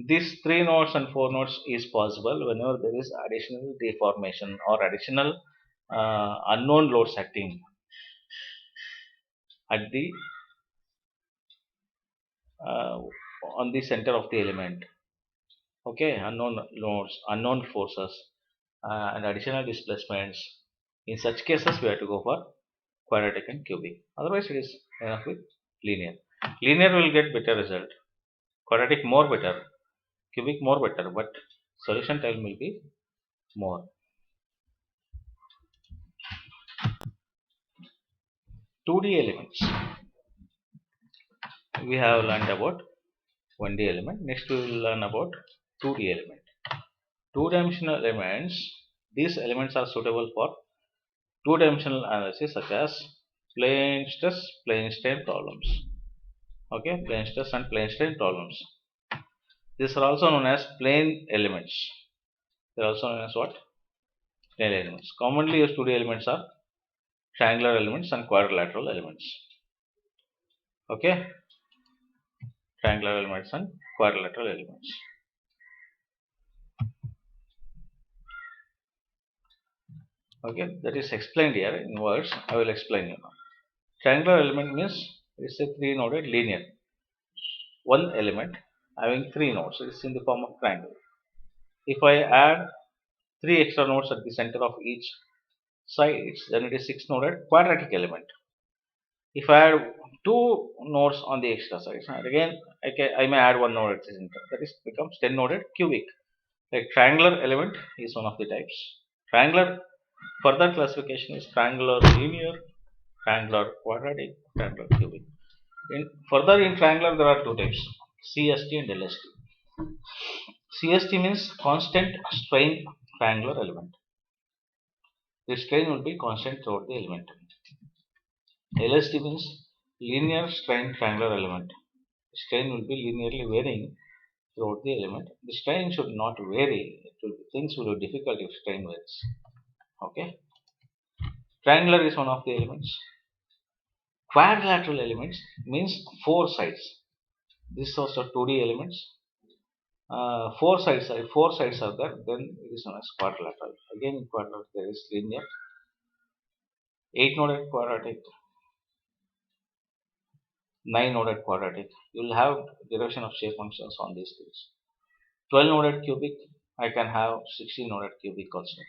These 3 nodes and 4 nodes is possible whenever there is additional deformation or additional unknown loads acting at the on the center of the element. Okay, unknown loads, unknown forces, and additional displacements. In such cases, we have to go for quadratic and cubic. Otherwise, it is enough with linear. Linear will get better result. Quadratic more better. Cubic more better, but solution time will be more. 2D elements. We have learned about 1D element. Next, we will learn about 2D element. Two-dimensional elements. These elements are suitable for two-dimensional analysis, such as plane stress, plane strain problems. Okay, plane stress and plane strain problems. These are also known as plane elements. They are also known as what? Plane elements. Commonly used 2D elements are triangular elements and quadrilateral elements. Okay, triangular elements and quadrilateral elements. Okay, that is explained here in words. I will explain you now. Triangular element means it's a 3-noded linear. One element having 3 nodes. It is in the form of triangle. If I add 3 extra nodes at the center of each sides, then it is 6-noded quadratic element. If I add 2 nodes on the extra sides, and again I may add 1 node at the center, that is becomes 10-noded cubic. Like triangular element is one of the types. Triangular further classification is triangular linear, triangular quadratic, triangular cubic. In triangular there are 2 types, CST and LST. CST means constant strain triangular element. The strain will be constant throughout the element. LST means linear strain triangular element. The strain will be linearly varying throughout the element. The strain should not vary. Things will be difficult if strain varies. Okay. Triangular is one of the elements. Quadrilateral elements means 4 sides. This is also 2D elements. 4 sides are there, then it is known as quadrilateral. Again, in quadrilateral there is linear, 8 noded quadratic, 9 noded quadratic. You will have derivation of shape functions on these things. 12 noded cubic, I can have 16 noded cubic also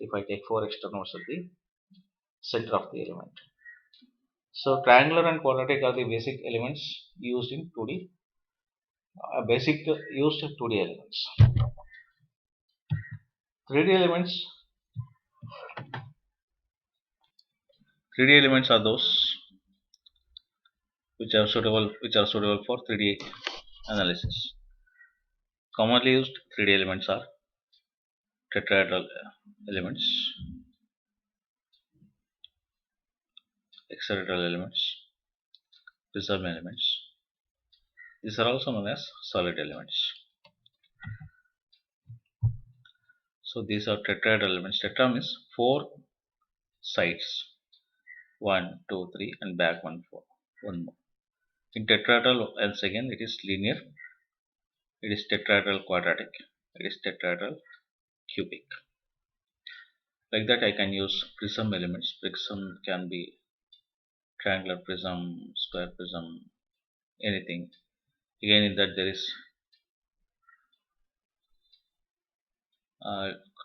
if I take 4 extra nodes at the center of the element. So triangular and quadratic are the basic elements used in 2D, used 2D elements. 3D elements. 3D elements are those which are suitable for 3D analysis. Commonly used 3D elements are tetrahedral elements, hexahedral elements, prism elements. These are also known as solid elements. So these are tetrahedral elements. Tetra means 4 sides, 1, 2, 3, and back 1 more. In tetrahedral, once again, it is linear. It is tetrahedral quadratic. It is tetrahedral cubic. Like that, I can use prism elements. Prism can be triangular prism, square prism, anything. Again, in that there is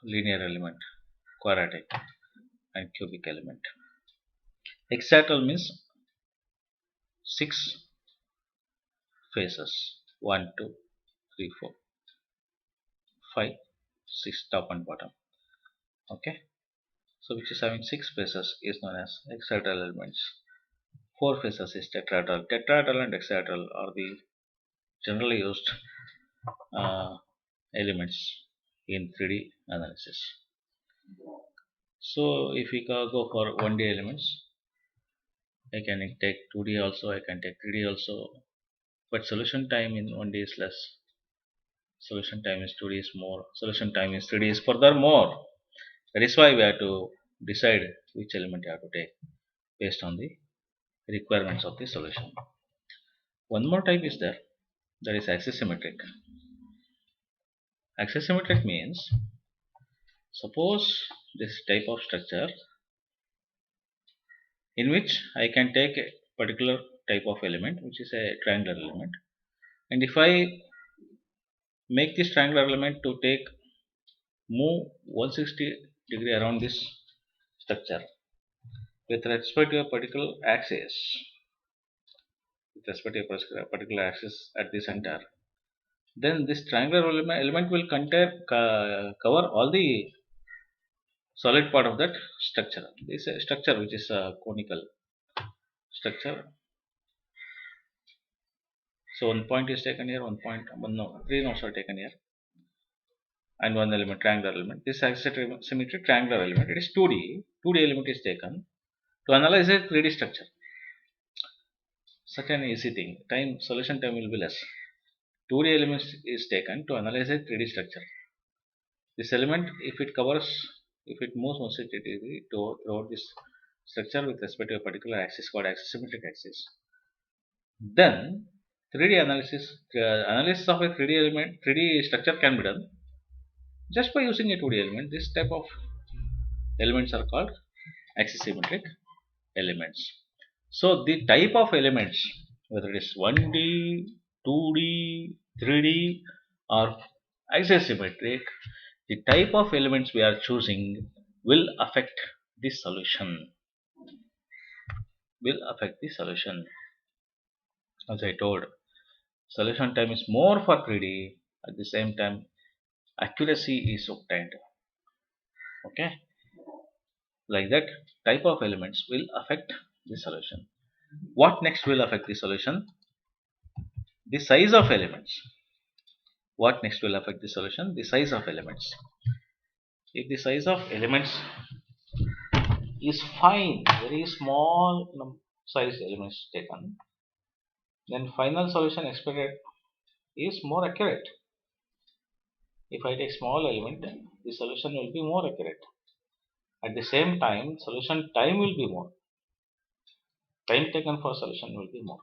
linear element, quadratic, and cubic element. Hexahedral means 6 faces, 1, 2, 3, 4, 5, 6, top and bottom. Okay, so which is having 6 faces is known as hexahedral elements. 4 faces is tetrahedral. Tetrahedral and hexahedral are the generally used elements in 3D analysis. So if we go for 1D elements, I can take 2D also, I can take 3D also, but solution time in 1D is less. Solution time is 2D is more. Solution time is 3D is further more. That is why we have to decide which element you have to take based on the requirements of the solution. One more type is there, that is axisymmetric. Axisymmetric means, suppose this type of structure in which I can take a particular type of element, which is a triangular element, and if I make this triangular element to move 160 degree around this structure with respect to a particular axis, at the center, then this triangular element will cover all the solid part of that structure. This is a structure which is a conical structure. So one point is taken here, 3 nodes are taken here, and one element, triangular element. This axisymmetric triangular element, it is 2D. 2D element is taken to analyze a 3D structure. Such an easy thing. Solution time will be less. 2D element is taken to analyze a 3D structure. This element, if it moves 160 degree throughout this structure with respect to a particular axis called axisymmetric axis, then 3D analysis of a 3D structure can be done just by using a 2D element. This type of elements are called axisymmetric elements. So the type of elements, whether it is 1D, 2D, 3D or axisymmetric, the type of elements we are choosing will affect the solution. As I told, solution time is more for 3D. At the same time, accuracy is obtained. Okay, like that, type of elements will affect the solution. What next will affect the solution? The size of elements. What next will affect the solution? The size of elements. If the size of elements is fine, very small sized elements taken, then final solution expected is more accurate. If I take small element, the solution will be more accurate. At the same time, solution time will be more. Time taken for solution will be more.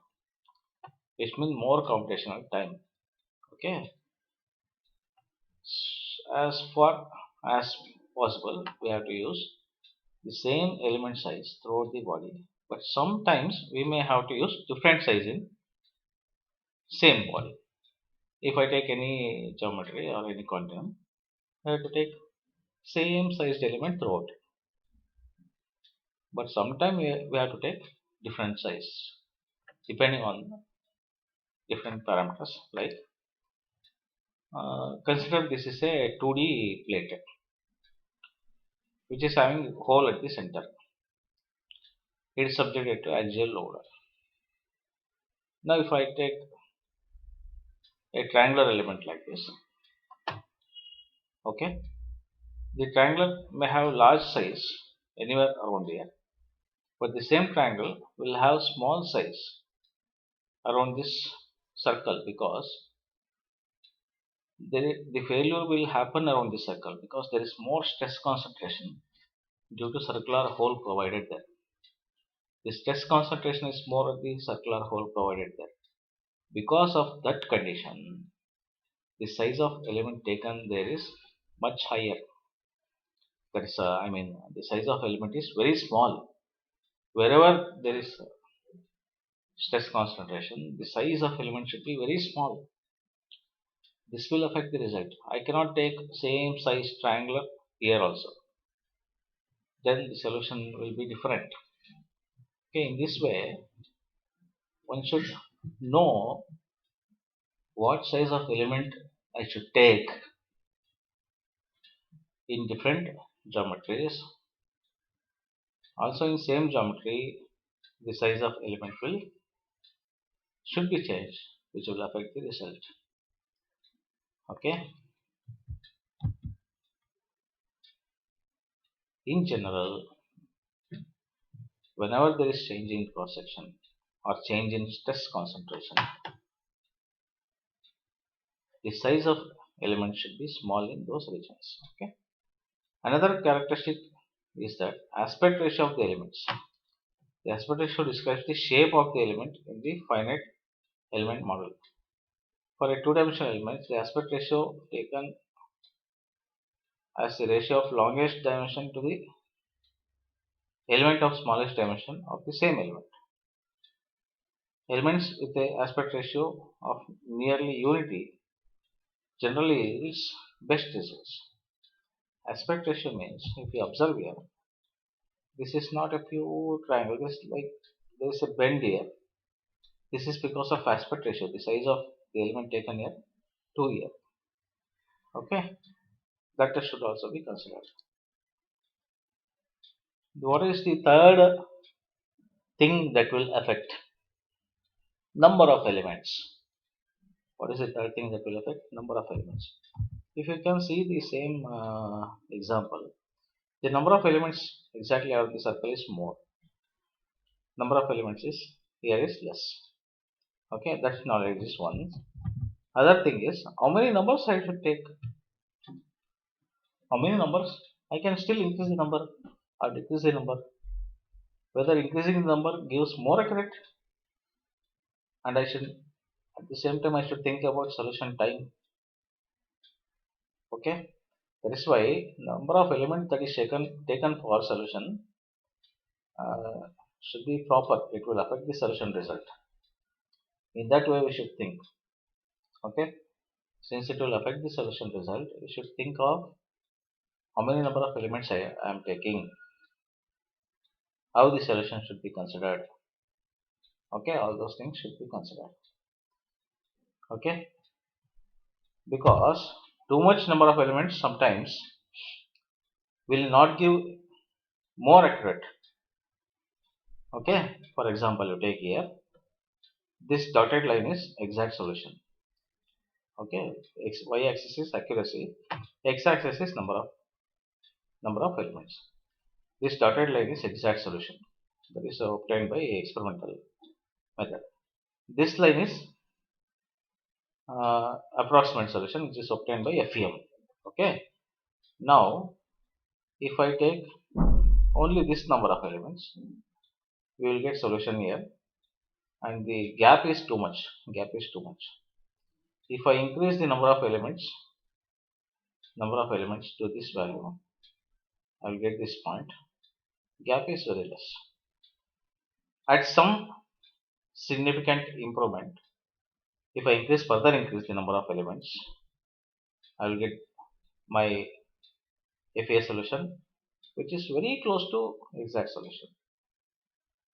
It means more computational time. Okay. As far as possible, we have to use the same element size throughout the body, but sometimes we may have to use different size in same body. If I take any geometry or any continuum, I have to take same sized element throughout, but sometimes we have to take different size depending on different parameters. Like consider this is a 2D plate which is having a hole at the center. It is subjected to axial load. Now if I take a triangular element like this, okay, the triangular may have large size anywhere around here, but the same triangle will have small size around this circle because the failure will happen around the circle because there is more stress concentration due to circular hole provided there. The stress concentration is more at the circular hole provided there. Because of that condition, the size of element taken there is much higher. That is, the size of element is very small. Wherever there is stress concentration, the size of element should be very small. This will affect the result. I cannot take same size triangular here also. Then the solution will be different. Okay, in this way, one should know what size of element I should take in different geometries. Also in same geometry, the size of element should be changed, which will affect the result. Okay. In general, whenever there is change in cross section or change in stress concentration, the size of element should be small in those regions. Okay. Another characteristic is that aspect ratio of the elements. The aspect ratio describes the shape of the element in the finite element model. For a two-dimensional element, the aspect ratio taken as the ratio of longest dimension to the element of smallest dimension of the same element. Elements with a aspect ratio of nearly unity generally yields best results. Aspect ratio means, if you observe here, this is not a pure triangle. This is like there is a bend here. This is because of aspect ratio, the size of the element taken here, 2 here. Okay, that should also be considered. What is the third thing that will affect number of elements? What is the third thing that will affect number of elements? If you can see the same example, the number of elements exactly around the circle is more. Number of elements is here is less. Okay, that knowledge is one. Other thing is how many numbers I should take. How many numbers? I can still increase the number or decrease the number. Whether increasing the number gives more accurate, and I should at the same time I should think about solution time. Okay, that is why number of elements that is taken for solution should be proper. It will affect the solution result. In that way, we should think. Okay, since it will affect the solution result, we should think of how many number of elements I am taking, how the solution should be considered. Okay, all those things should be considered. Okay, because too much number of elements sometimes will not give more accurate. Okay, for example, you take here this dotted line is exact solution. Okay, y axis is accuracy, x axis is number of elements. This dotted line is exact solution that is obtained by experimental method. This line is approximate solution which is obtained by FEM. Okay, now if I take only this number of elements, we will get solution here, and the gap is too much. If I increase the number of elements to this value, I will get this point. Gap is very less. At some significant improvement, if I further increase the number of elements, I will get my FEA solution, which is very close to exact solution.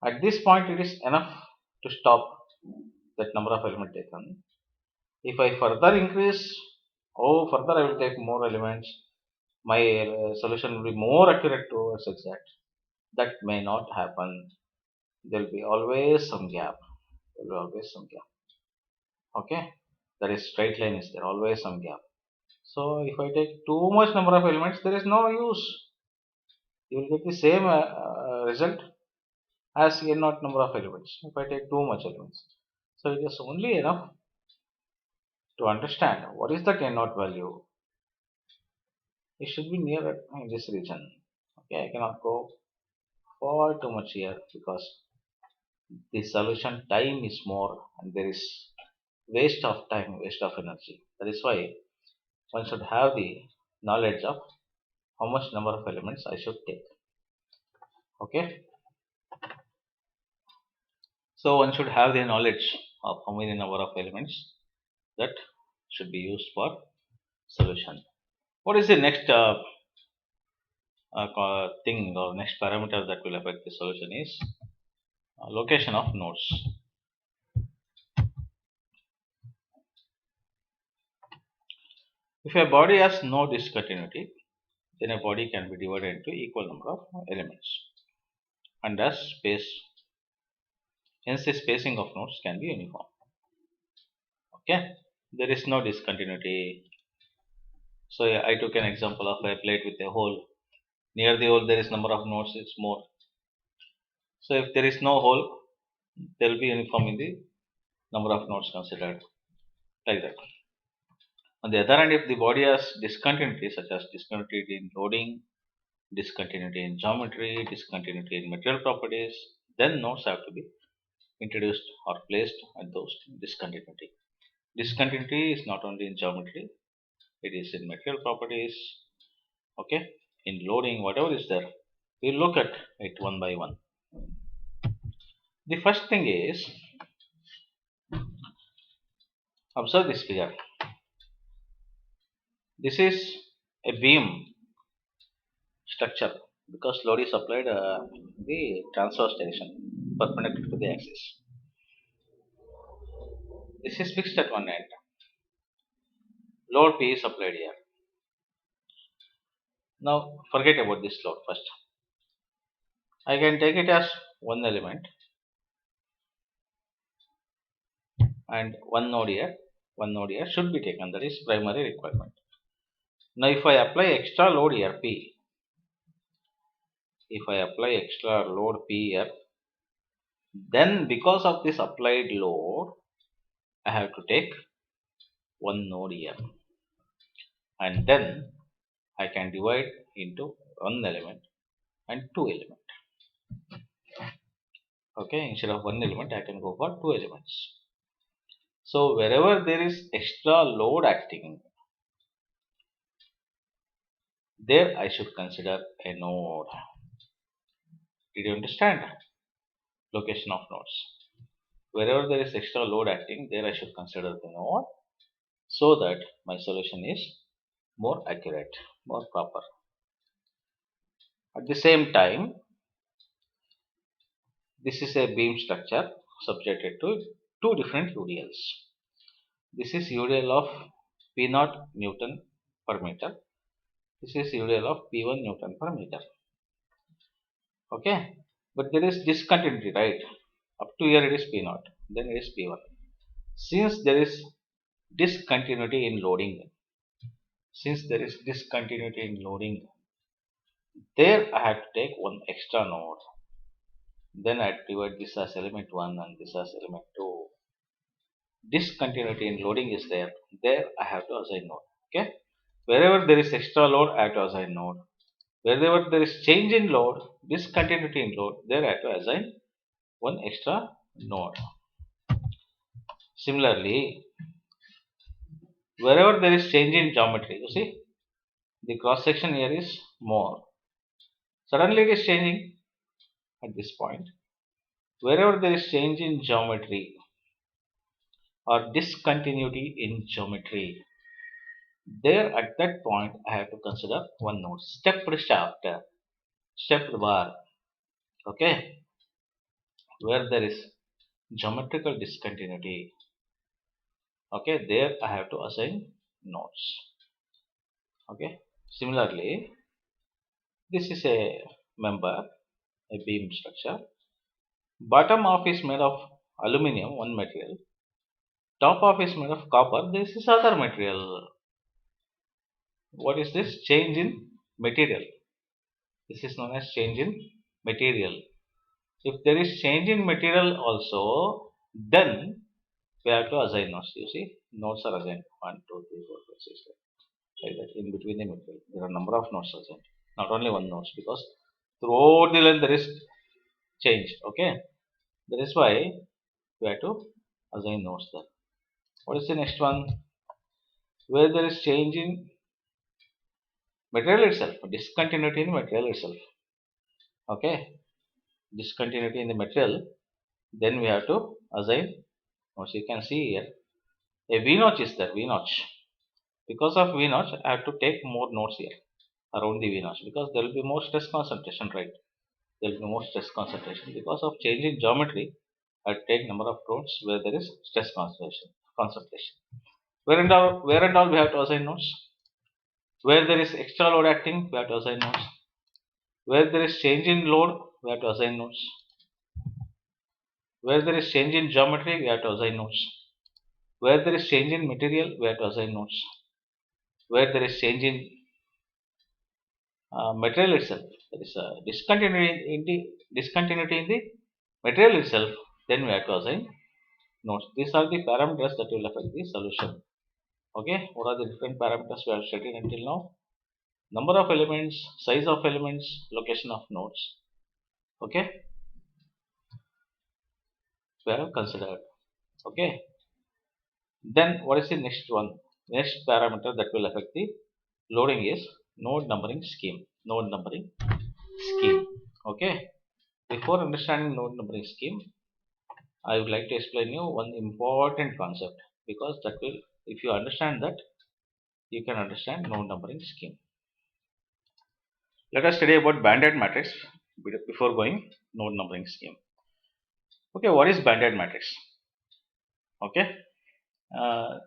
At this point, it is enough to stop that number of elements taken. If I further increase, further I will take more elements, my solution will be more accurate towards exact. That may not happen. There will be always some gap. There will be always some gap. Okay, that is straight line is there, always some gap. So if I take too much number of elements, there is no use. You will get the same result as n naught number of elements if I take too much elements. So it is only enough to understand what is that n naught value. It should be near in this region. Okay, I cannot go far too much here because the solution time is more and there is waste of time, waste of energy. That is why one should have the knowledge of how much number of elements I should take. Okay, so one should have the knowledge of how many number of elements that should be used for solution. What is the next thing or next parameter that will affect the solution is location of nodes. If a body has no discontinuity, then a body can be divided into equal number of elements and thus hence the spacing of nodes can be uniform. Okay, there is no discontinuity. So yeah, I took an example of a plate with a hole. Near the hole there is number of nodes is more. So if there is no hole, there will be uniform in the number of nodes considered, like that. On the other hand, if the body has discontinuity such as discontinuity in loading, discontinuity in geometry, discontinuity in material properties, then nodes have to be introduced or placed at those discontinuity. Discontinuity is not only in geometry, it is in material properties, okay, in loading, whatever is there. We'll look at it one by one. The first thing is, observe this figure. This is a beam structure because load is applied the transverse direction perpendicular to the axis. This is fixed at one end. Load P is applied here. Now forget about this load first. I can take it as one element and one node here should be taken. That is primary requirement. Now if I apply extra load here P, then because of this applied load, I have to take one node here and then I can divide into one element and two element. Okay, instead of one element I can go for two elements. So wherever there is extra load acting, there I should consider a node. Did you understand? Location of nodes. Wherever there is extra load acting, there I should consider the node so that my solution is more accurate, more proper. At the same time, this is a beam structure subjected to two different UDLs. This is UDL of P0 Newton per meter. This is UDL of P1 Newton per meter. Okay, but there is discontinuity, right? Up to here it is P0, then it is P1. Since there is discontinuity in loading, there I have to take one extra node. Then I divide this as element 1 and this as element 2. Discontinuity in loading is there. There I have to assign node. Okay. Wherever there is extra load, I have to assign node. Wherever there is change in load, discontinuity in load, there I have to assign one extra node. Similarly, wherever there is change in geometry, you see, the cross section here is more. Suddenly it is changing. at this point. Wherever there is change in geometry or discontinuity in geometry, there at that point I have to consider one node. Stepped shaft, stepped bar. Okay, where there is geometrical discontinuity. Okay, there I have to assign nodes. Okay, similarly, this is a member, a beam structure. Bottom half is made of aluminum, one material. Top half is made of copper. This is other material. What is this? Change in material. This is known as change in material. If there is change in material also, then we have to assign nodes. You see, nodes are assigned 1, 2, 3, 4, 5, 6, 7. Like that. In between the material, there are number of nodes assigned. Not only one nodes, because throughout the length there is change. Okay, that is why we have to assign nodes there. What is the next one? Where there is change in material itself, discontinuity in material itself. Okay, discontinuity in the material, then we have to assign nodes. You can see here a V notch is there, V notch. Because of V notch, I have to take more nodes here around the V notch because there will be more stress concentration, right? There will be more stress concentration because of change in geometry. I take number of nodes where there is stress concentration. Where and all we have to assign nodes. Where there is extra load acting, we have to assign nodes. Where there is change in load, we have to assign nodes. Where there is change in geometry, we have to assign nodes. Where there is change in material, we have to assign nodes. Where there is change in material itself, there is a discontinuity in the material itself, then we have to assign nodes. These are the parameters that will affect the solution. Okay, what are the different parameters we have studied until now? Number of elements, size of elements, location of nodes. Okay, we have considered. Okay, then what is the next one? Next parameter that will affect the loading is node numbering scheme. Node numbering scheme. Okay, before understanding node numbering scheme, I would like to explain you one important concept, because that will, if you understand that, you can understand node numbering scheme. Let us study about banded matrix before going node numbering scheme. Okay, what is banded matrix? Okay, uh,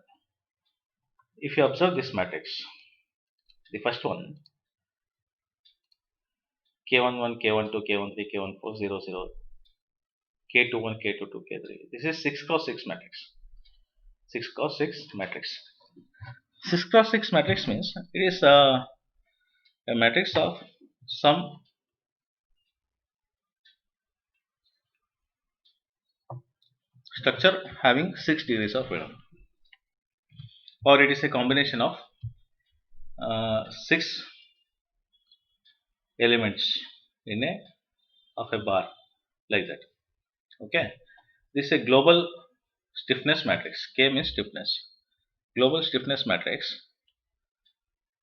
if you observe this matrix, the first one K11, K12, K13, K14, 0, 0, K21, K22, K3. This is 6 cross 6 matrix. 6 cross 6 matrix. 6 cross 6 matrix means it is a matrix of some structure having 6 degrees of freedom, or it is a combination of 6 elements in a of a bar, like that. Okay, this is a global stiffness matrix. K means stiffness. Global stiffness matrix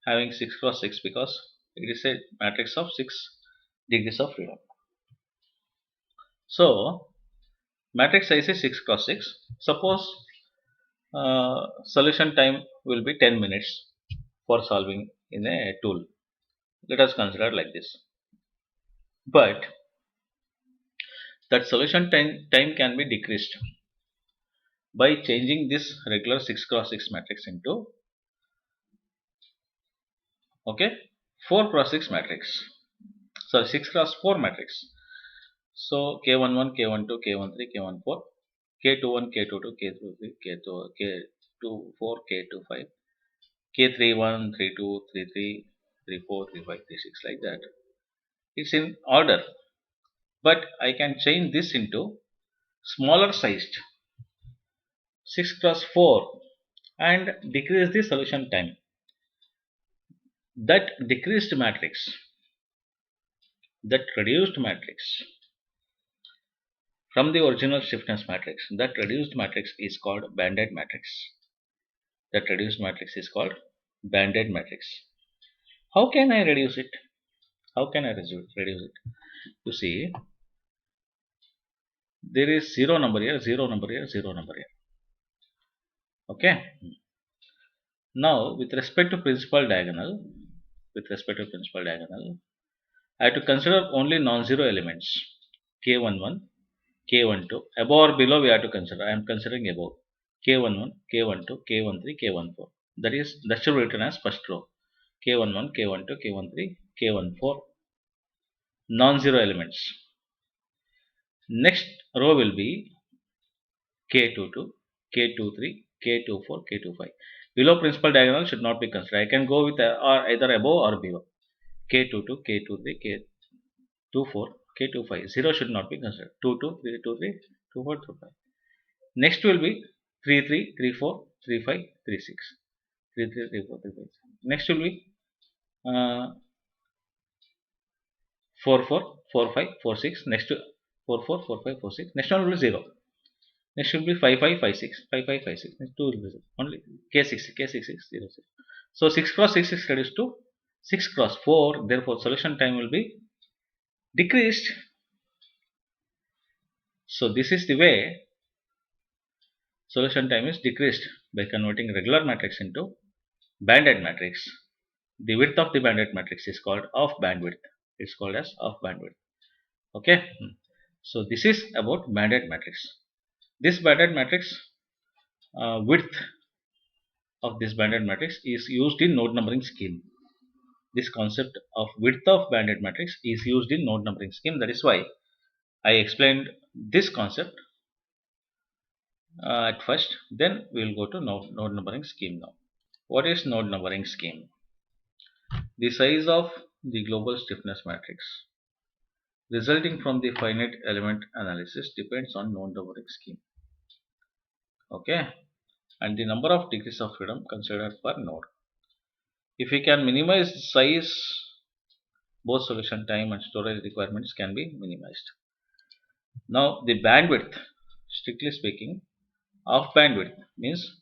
having 6 cross 6 because it is a matrix of 6 degrees of freedom. So matrix size is 6 cross 6. Suppose solution time will be 10 minutes for solving in a tool. Let us consider like this. But that solution time can be decreased by changing this regular 6 cross 6 matrix into 4 cross 6 matrix. Sorry, 6 cross 4 matrix. So K11, K12, K13, K14, K21, K22, K23, K24, K25, K31, 32, 33, 34, 35, 36, like that. It's in order, but I can change this into smaller sized 6 cross 4 and decrease the solution time. That decreased matrix, that reduced matrix from the original stiffness matrix, that reduced matrix is called banded matrix. That reduced matrix is called banded matrix. How can I reduce it? How can I reduce it? You see, there is 0 number here, 0 number here, 0 number here. Okay. Now with respect to principal diagonal, I have to consider only non-zero elements k11, k12. Above or below we have to consider. I am considering above k11, k12, k13, k14. That should be written as first row. k11, k12, k13, k14 non-zero elements. Next row will be k22, k23, k24, k25. Below principal diagonal should not be considered. I can go with either above or below. k22, k23, k24, k25. 0 should not be considered. 22, 323, 24, 25. Next will be 33, 34, 35, 36. 33, 34, 35. Next will be 44, 45, 46. Next to 44, 45, 46. Next one will be 0. Next will be 55, 56, 55, 56. Next 2 will be 0. Only K66, K66, 0, 0. So 6 cross 6 is reduced to 6 cross 4. Therefore, solution time will be decreased. So this is the way solution time is decreased by converting regular matrix into banded matrix. The width of the banded matrix is called off bandwidth. It's called as off bandwidth. Okay. So this is about banded matrix. This banded matrix width of this banded matrix is used in node numbering scheme. This concept of width of banded matrix is used in node numbering scheme. That is why I explained this concept at first. Then we will go to node numbering scheme now. What is node numbering scheme? The size of the global stiffness matrix resulting from the finite element analysis depends on node numbering scheme. Okay, and the number of degrees of freedom considered per node. If we can minimize the size, both solution time and storage requirements can be minimized. Now the bandwidth, strictly speaking, off bandwidth means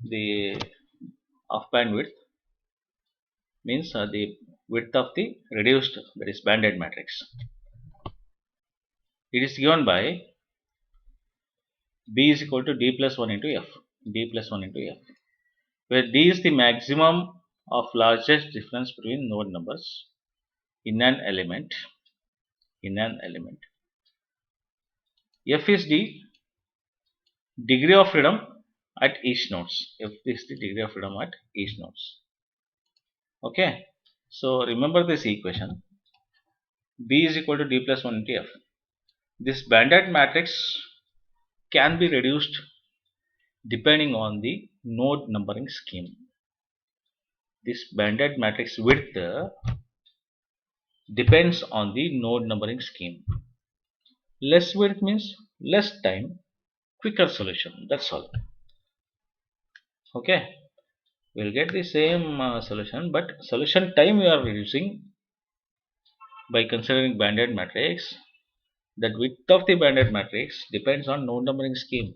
the width of the reduced, that is banded matrix. It is given by B is equal to D plus 1 into F, where D is the maximum of largest difference between node numbers in an element. F is the degree of freedom at each nodes. Okay, so remember this equation. B is equal to D plus 1 into F. This banded matrix can be reduced depending on the node numbering scheme. This banded matrix width depends on the node numbering scheme. Less width means less time, quicker solution. That's all. Okay, we'll get the same solution, but solution time we are reducing by considering banded matrix. That width of the banded matrix depends on node numbering scheme.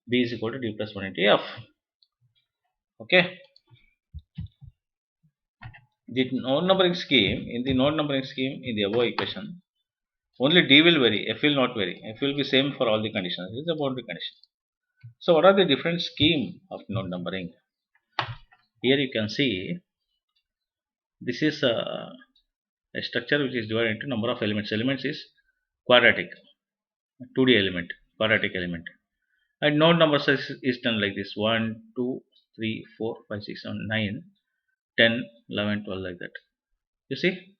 B is equal to D plus 1 into F. Okay. In the node numbering scheme, in the above equation, only D will vary, F will not vary. F will be same for all the conditions. This is a boundary condition. So what are the different scheme of node numbering? Here you can see this is a structure which is divided into number of elements. Elements is quadratic, 2D element, quadratic element. And node number size is done like this: 1, 2, 3, 4, 5, 6, 7, 9, 10, 11, 12, like that. You see,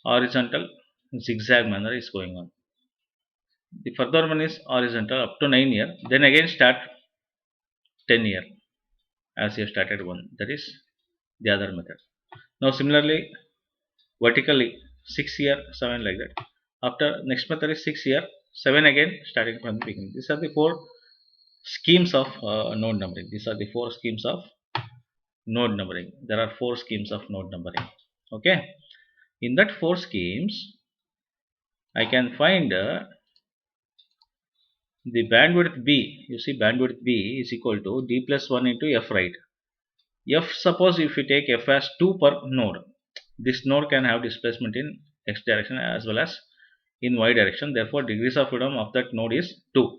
horizontal zigzag manner is going on. The further one is horizontal up to 9 year, then again start 10 year as you have started one. That is the other method. Now similarly, vertically 6 year, 7, like that. After next method is 6 year, 7 again, starting from the beginning. These are the 4 schemes of node numbering. There are 4 schemes of node numbering. Okay, in that 4 schemes, I can find the bandwidth B. You see, bandwidth B is equal to D plus 1 into F, right? F, suppose if you take F as 2 per node, this node can have displacement in x direction as well as in y direction. Therefore, degrees of freedom of that node is 2.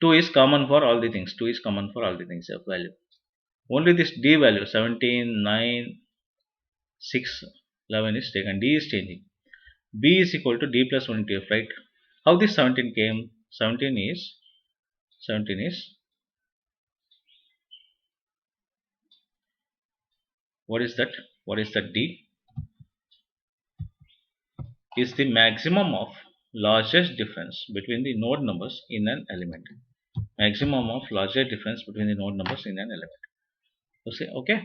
2 is common for all the things. 2 is common for all the things of value. Only this d value 17, 9, 6, 11 is taken. D is changing. B is equal to d plus 1 into f, right? How this 17 came? 17 is what is that? What is that d? Is the maximum of largest difference between the node numbers in an element. Maximum of largest difference between the node numbers in an element. You see, okay.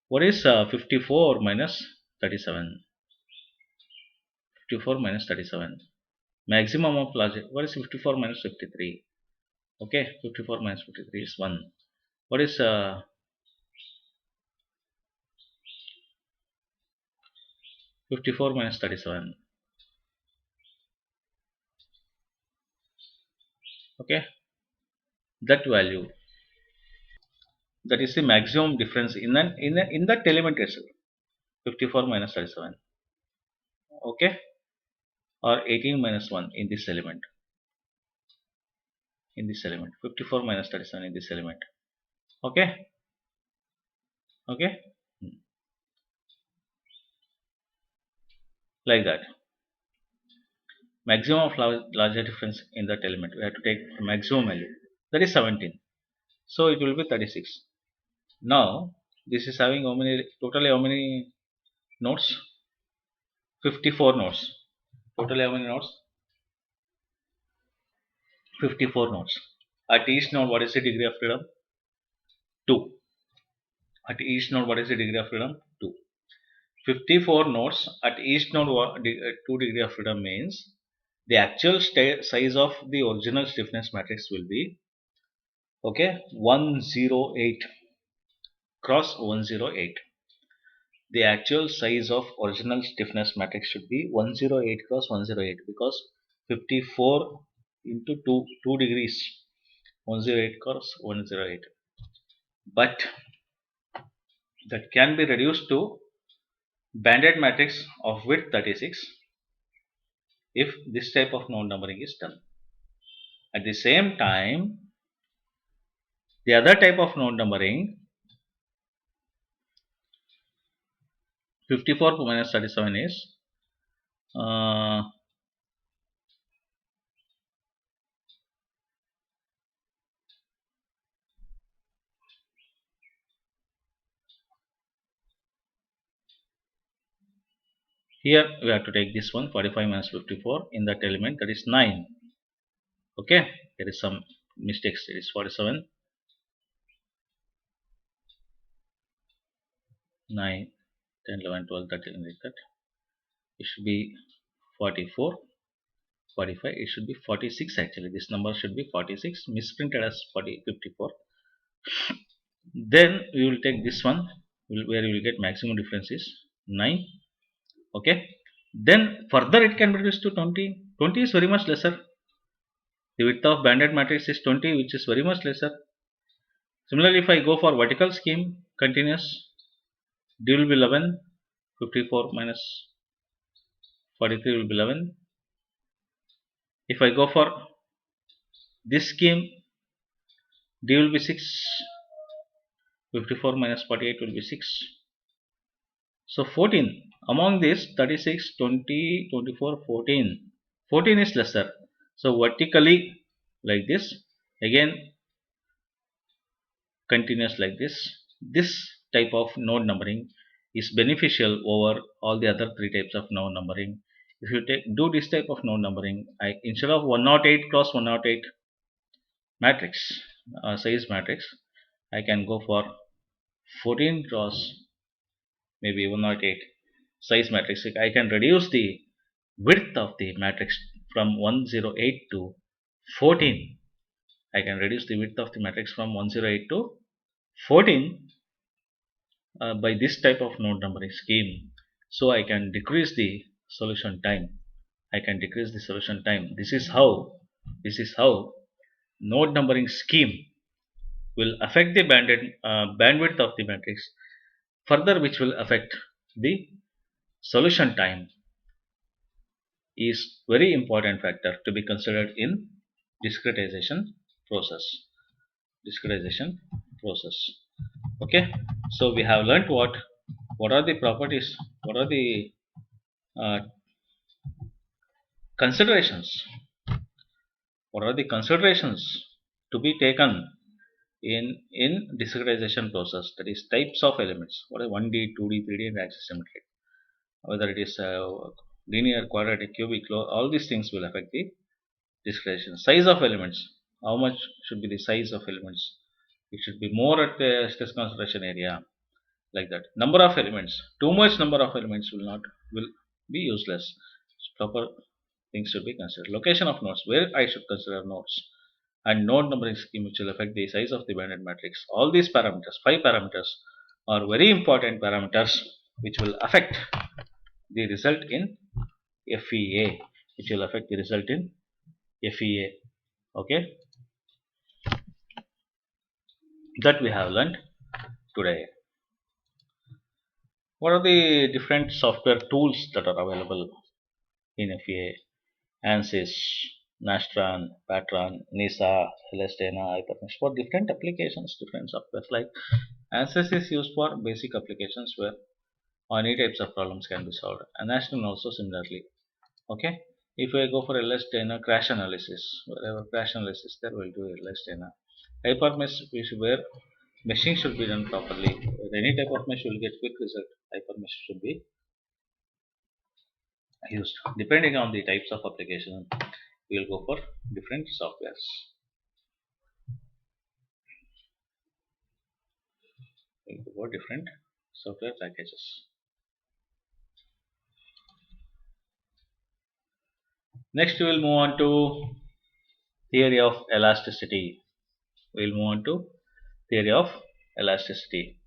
What is 54 minus 37? 54 minus 37. Maximum of largest. What is 54 minus 53? Okay, 54 minus 53 is 1. What is 54 minus 37? Okay, that value, that is the maximum difference in that element itself. 54 minus 37. Okay, or 18 minus 1 in this element. 54 minus 37 in this element. Okay. Like that. Maximum of larger difference in that element. We have to take the maximum value. That is 17. So it will be 36. Now this is having totally how many nodes? 54 nodes. Totally how many nodes? 54 nodes. At each node, what is the degree of freedom? 2. At each node, what is the degree of freedom? 2. 54 nodes at each node 2 degree of freedom means the actual size of the original stiffness matrix will be 108 cross 108. The actual size of original stiffness matrix should be 108 cross 108 because 54 into 2 degrees, 108 cross 108. But that can be reduced to banded matrix of width 36 if this type of node numbering is done. At the same time, the other type of node numbering, 54 minus 37 is here we have to take this one 45 minus 54 in that element, that is 9. Okay, there is some mistakes. It is 47, 9, 10, 11, 12, 13, like that. It should be 44, 45. It should be 46 actually. This number should be 46, misprinted as 54. Then we will take this one where we will get maximum difference is 9. Okay, then further it can be reduced to 20. 20 is very much lesser. The width of banded matrix is 20, which is very much lesser. Similarly, if I go for vertical scheme, continuous, D will be 11. 54 minus 43 will be 11. If I go for this scheme, D will be 6. 54 minus 48 will be 6. So 14. Among this 36, 20, 24, 14. 14 is lesser. So vertically like this, again continuous like this. This type of node numbering is beneficial over all the other 3 types of node numbering. If you do this type of node numbering, instead of 108 cross 108 matrix, size matrix, I can go for 14 cross maybe 108 size matrix. I can reduce the width of the matrix from 108 to 14. I can reduce the width of the matrix from 108 to 14 by this type of node numbering scheme. So I can decrease the solution time. This is how node numbering scheme will affect the bandwidth of the matrix, further which will affect the solution time is very important factor to be considered in discretization process. Discretization process. Okay, so we have learnt what are the properties, what are the uh, considerations, what are the considerations to be taken in discretization process, that is types of elements, what is 1D, 2D, 3D and axisymmetric, whether it is linear, quadratic, cubic, all these things will affect the discretization. Size of elements, how much should be the size of elements, it should be more at the stress concentration area, like that. Number of elements, too much number of elements will be useless. Proper things should be considered. Location of nodes, where I should consider nodes, and node numbering scheme which will affect the size of the bounded matrix. All these parameters, 5 parameters, are very important parameters which will affect the result in FEA, which will affect the result in FEA. Okay, that we have learned today. What are the different software tools that are available in FEA? ANSYS, Nastran, Patron, NISA, Celestina, Hypermesh, for different applications, different softwares. Like ANSYS is used for basic applications where any types of problems can be solved, and Nastran also similarly. Okay, if I go for Celestina crash analysis, wherever crash analysis there, we'll do Celestina. Hypermesh, where meshing should be done properly. With any type of mesh will get quick result. Hypermesh should be used. Depending on the types of application, we will go for different softwares. We'll go for different software packages. Next, we will move on to theory of elasticity. We will move on to theory of elasticity.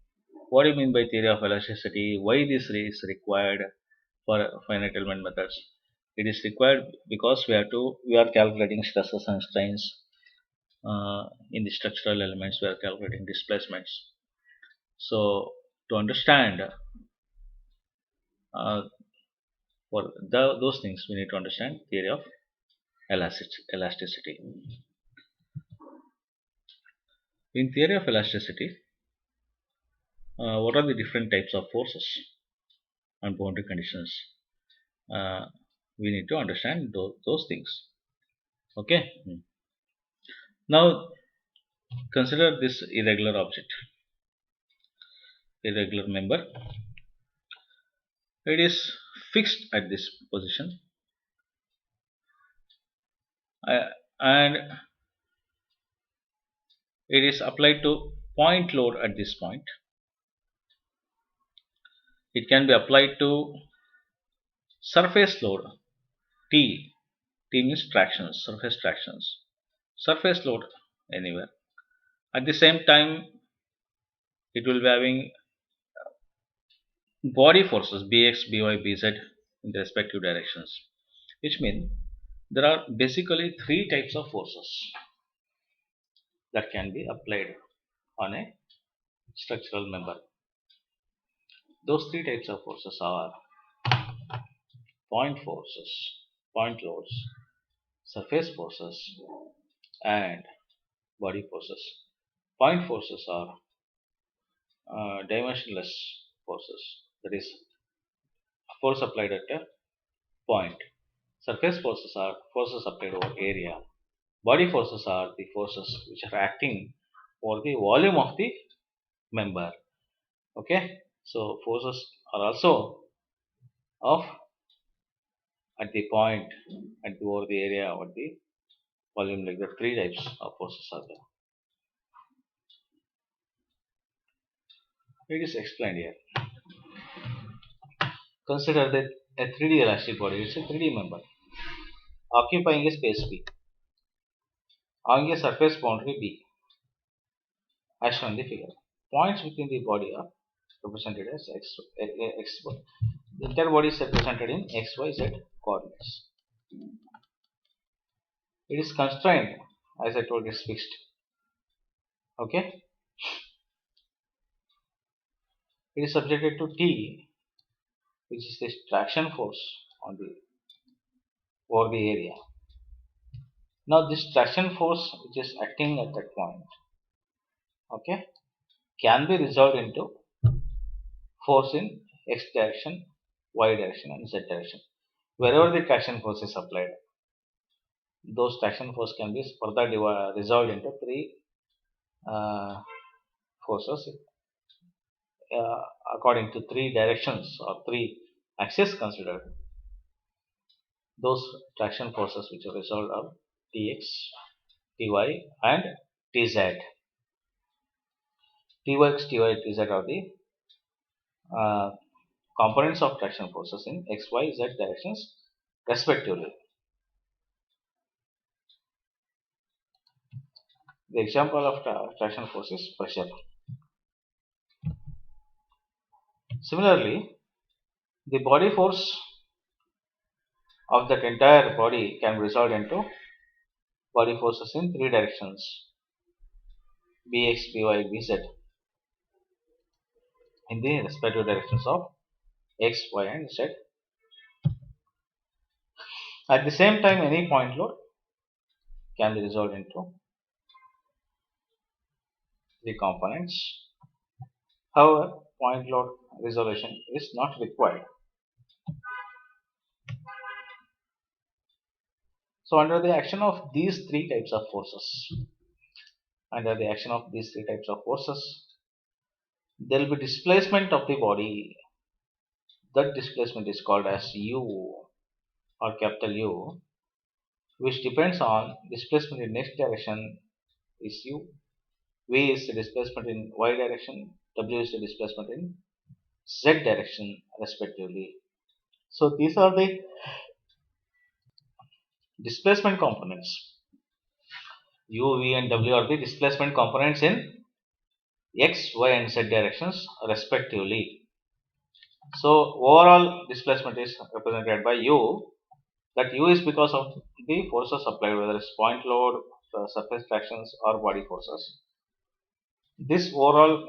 What do you mean by theory of elasticity? Why this is required for finite element methods? It is required because we are calculating stresses and strains in the structural elements. We are calculating displacements. So to understand for those things, we need to understand theory of elasticity. In theory of elasticity, what are the different types of forces and boundary conditions? We need to understand those things. Okay. Now consider this irregular object, irregular member. It is fixed at this position, and it is applied to point load at this point. It can be applied to surface load T. T means tractions, surface tractions, surface load anywhere. At the same time, it will be having body forces Bx, By, Bz in the respective directions, which means there are basically 3 types of forces that can be applied on a structural member. Those 3 types of forces are point forces, point loads, surface forces, and body forces. Point forces are dimensionless forces, that is, force applied at a point. Surface forces are forces applied over area. Body forces are the forces which are acting over the volume of the member. Okay, so forces are also of at the point, at the over the area, or the volume, like the 3 types of forces are there. It is explained here. Consider that a 3D elastic body, it's a 3D member occupying a space B, having a surface boundary B, as shown in the figure. Points within the body are represented as x, y. The entire body is represented in x, y, z coordinates. It is constrained, as I told, it is fixed. Okay, it is subjected to T, which is this traction force on the over the area. Now this traction force which is acting at that point, okay, can be resolved into force in x direction, y direction and z direction. Wherever the traction force is applied, those traction force can be further resolved into three uh, forces uh, according to three directions or three axes considered. Those traction forces which are resolved are Tx, Ty and Tz. Tx, Ty, Tz are the uh, components of traction forces in x, y, z directions respectively. The example of traction force is pressure. Similarly, the body force of that entire body can be resolved into body forces in three directions, Bx, By, Bz, in the respective directions of x, y and z. At the same time, any point load can be resolved into the components. However, point load resolution is not required. So under the action of these three types of forces, there will be displacement of the body. That displacement is called as u or capital U, which depends on displacement in x direction is u, v is the displacement in y direction, w is the displacement in z direction respectively. So these are the displacement components. U, v and w are the displacement components in x, y and z directions respectively. So overall displacement is represented by u. That u is because of the forces applied, whether it's point load, surface tractions or body forces. This overall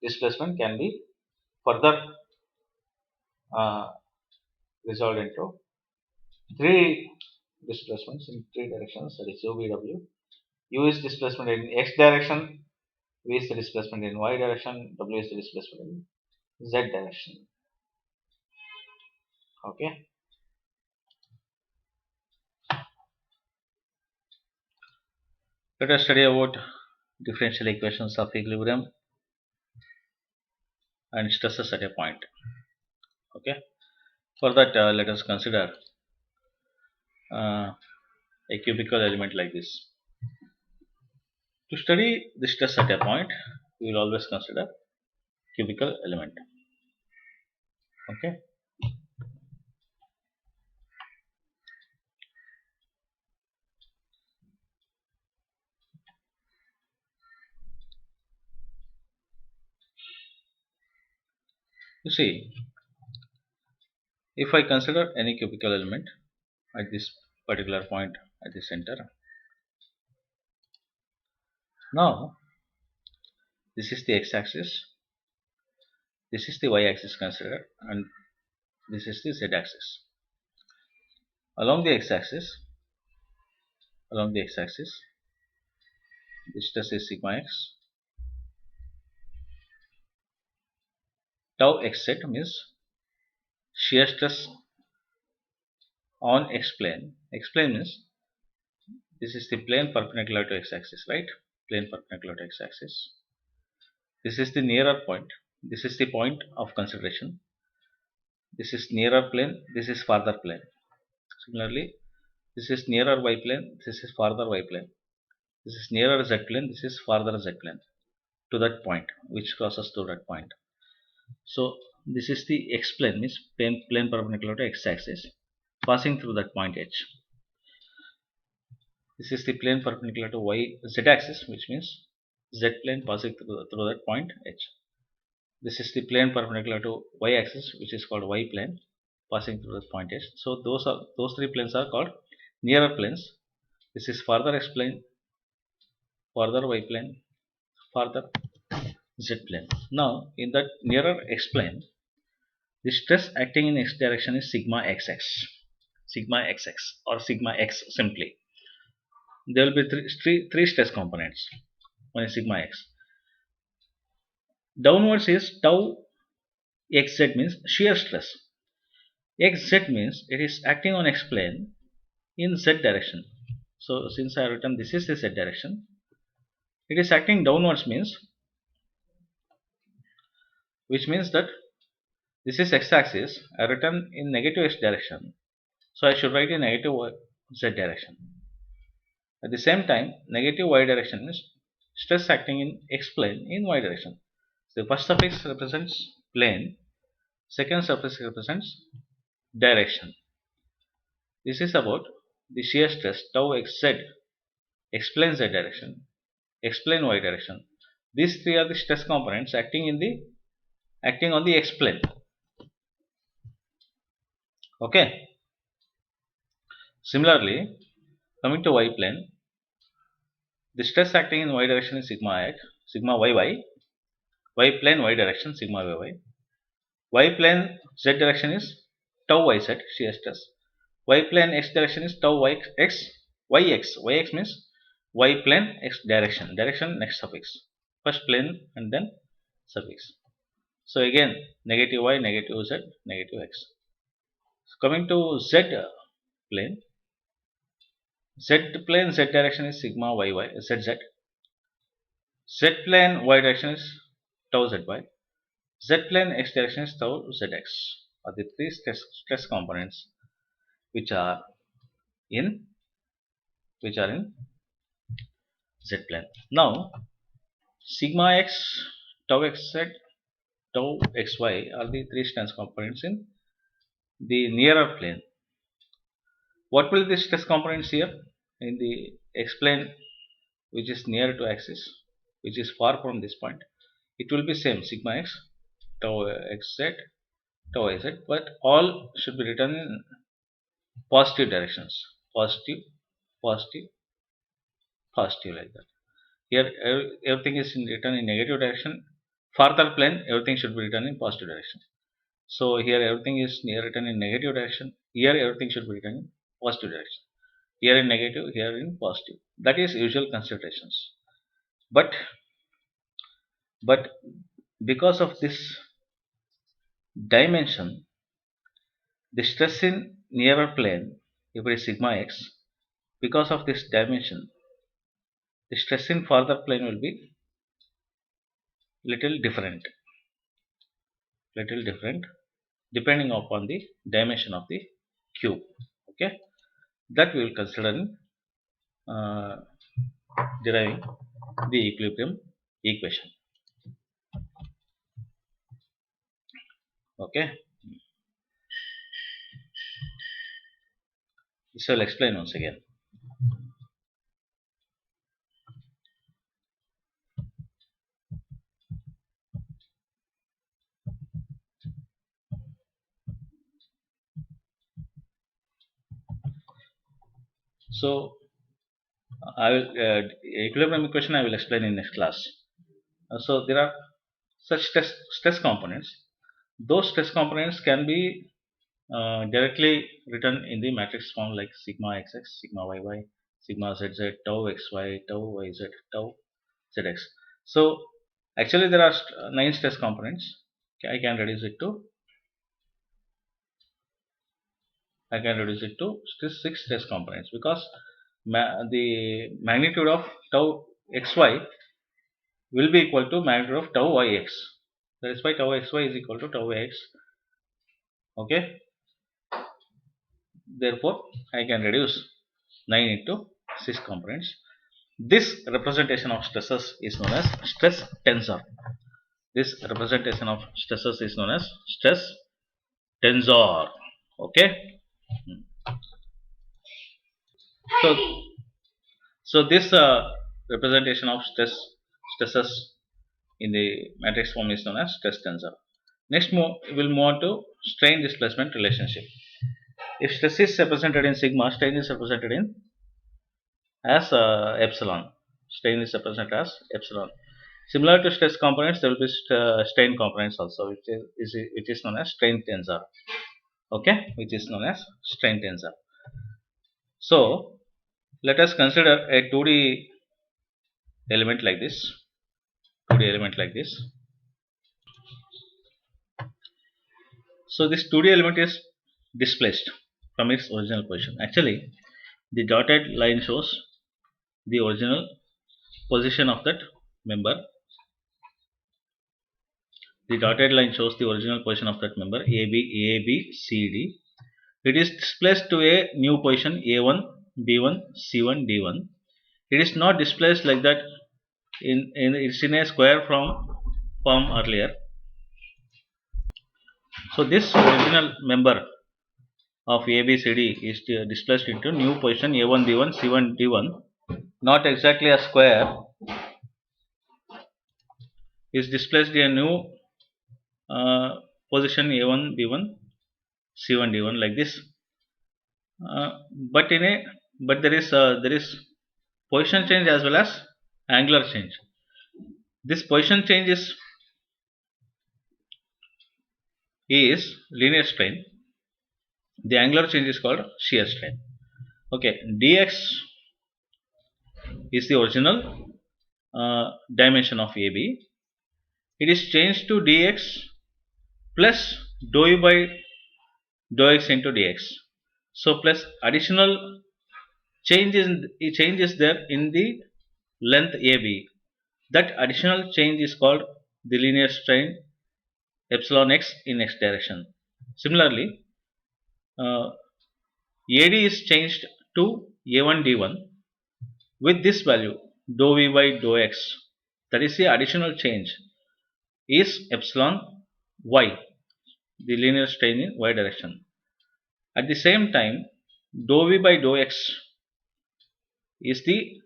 displacement can be further uh, resolved into three displacements in three directions, that is u, v, w. U is displacement in x direction, v is the displacement in y direction, w is the displacement in z direction. Okay. Let us study about differential equations of equilibrium and stresses at a point. Okay. For that, let us consider a cubical element like this. To study the stress at a point, we will always consider cubical element. Okay. You see, if I consider any cubical element at this particular point at the center, now this is the x-axis, this is the y-axis considered, and this is the z-axis. Along the x-axis, the stress is sigma x. Tau xz means shear stress on x plane. X plane means this is the plane perpendicular to x-axis, right? Plane perpendicular to x-axis. This is the nearer point. This is the point of consideration. This is nearer plane. This is farther plane. Similarly, this is nearer y plane. This is farther y plane. This is nearer z plane. This is farther z plane to that point, which crosses through that point. So this is the x plane, means plane perpendicular to x-axis, passing through that point h. This is the plane perpendicular to z-axis, which means z plane passing through that point h. This is the plane perpendicular to y-axis, which is called y plane, passing through that point h. So those three planes are called nearer planes. This is farther x plane, farther y plane, farther z plane. Now in that nearer x plane, The stress acting in x direction is sigma xx, or sigma x simply. There will be three stress components. One is sigma x. Downwards is tau xz means shear stress. Xz means it is acting on x plane in z direction. So since I have written this is the z direction, it is acting downwards means, which means that this is x axis. I have written in negative x direction, so I should write in negative z direction. At the same time, negative y direction is stress acting in x plane in y direction. So first suffix represents plane, second suffix represents direction. This is about the shear stress tau xz, explain z direction, explain y direction. These three are the stress components acting on the x plane. Okay. Similarly, coming to y plane, the stress acting in y direction is sigma x, sigma yy. Y plane y direction sigma yy. Y plane z direction is tau yz, shear stress. Y plane x direction is tau yx. Yx means y plane x direction. Direction next suffix. First plane and then suffix. So again negative y, negative z, negative x. So coming to z plane. Z plane z direction is sigma yy, zz. Z plane y direction is tau zy. Z plane x direction is tau zx. Are the three stress components which are in z plane. Now sigma x, tau xz, tau xy are the three stress components in the nearer plane. What will the stress components here in the x plane which is near to axis, which is far from this point? It will be same sigma x, tau xz, tau yz, but all should be written in positive directions. Positive, positive, positive, like that. Here everything is written in negative direction. Farther plane everything should be written in positive direction. So here everything is written in negative direction. Here everything should be written in positive direction. Here in negative, here in positive. That is usual considerations. But because of this dimension, the stress in nearer plane, if it is sigma x, because of this dimension, the stress in farther plane will be little different depending upon the dimension of the cube. Okay, that we will consider in deriving the equilibrium equation. Okay, this I will explain once again. So I will equilibrium equation I will explain in next class. So there are such stress components. Those stress components can be directly written in the matrix form like sigma xx, sigma yy, sigma zz, tau xy, tau yz, tau zx. So actually there are 9 stress components. I can reduce it to 6 stress components because the magnitude of tau xy will be equal to magnitude of tau yx. That is why tau xy is equal to tau yx. Okay. Therefore, I can reduce 9 into 6 components. This representation of stresses is known as stress tensor. This representation of stresses is known as stress tensor. Okay. So this representation of stresses in the matrix form is known as stress tensor. Next, we will move on to strain displacement relationship. If stress is represented in sigma, strain is represented in as epsilon. Strain is represented as epsilon. Similar to stress components, there will be strain components also, which is known as strain tensor. Okay, which is known as strain tensor. So let us consider a 2D element like this. 2D element like this. So this 2D element is displaced from its original position. Actually, the dotted line shows the original position of that member. The dotted line shows the original position of that member A, B, C, D. It is displaced to a new position A1, B1, C1, D1. It is not displaced like that. It's in a square form earlier. So this original member of A, B, C, D is displaced into new position A1, B1, C1, D1. Not exactly a square. Is displaced in a new position A1, B1, C1, D1 like this. But there is position change as well as angular change. This position change is linear strain. The angular change is called shear strain. Okay, dx is the original dimension of AB. It is changed to dx plus dou u by dou x into dx. So plus additional change is there in the length AB. That additional change is called the linear strain epsilon x in x direction. Similarly, AD is changed to A1 D1 with this value dou v by dou x. That is the additional change is epsilon y, the linear strain in y direction. At the same time, dou v by dou x is the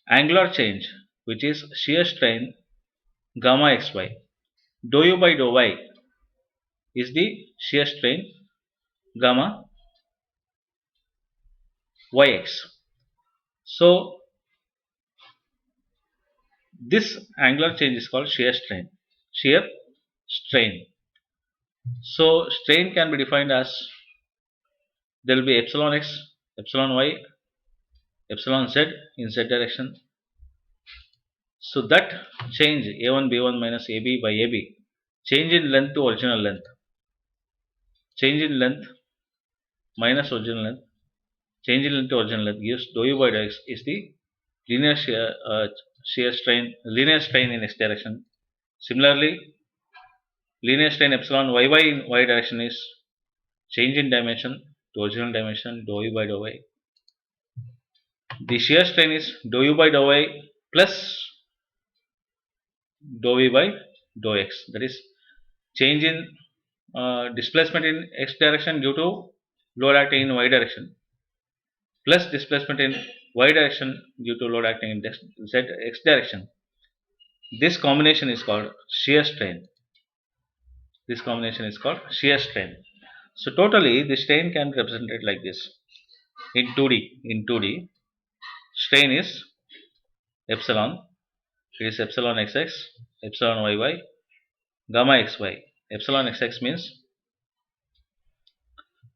angular change, which is shear strain gamma xy. Dou u by dou y is the shear strain gamma yx. So this angular change is called shear strain. Shear strain. So strain can be defined as there will be epsilon x, epsilon y, epsilon z in z direction. So that change a1 b1 minus ab by ab, change in length to original length, change in length minus original length, change in length to original length gives dou u by dou x is the linear shear strain, linear strain in x direction. Similarly, linear strain epsilon yy in y direction is change in dimension to original dimension dou u by dou y. The shear strain is dou u by dou y plus dou v by dou x. That is change in displacement in x direction due to load acting in y direction plus displacement in y direction due to load acting in x direction. This combination is called shear strain. This combination is called shear strain. So totally the strain can be represented like this in 2D. In 2D, strain is epsilon. It is epsilon xx, epsilon yy, gamma xy. Epsilon xx means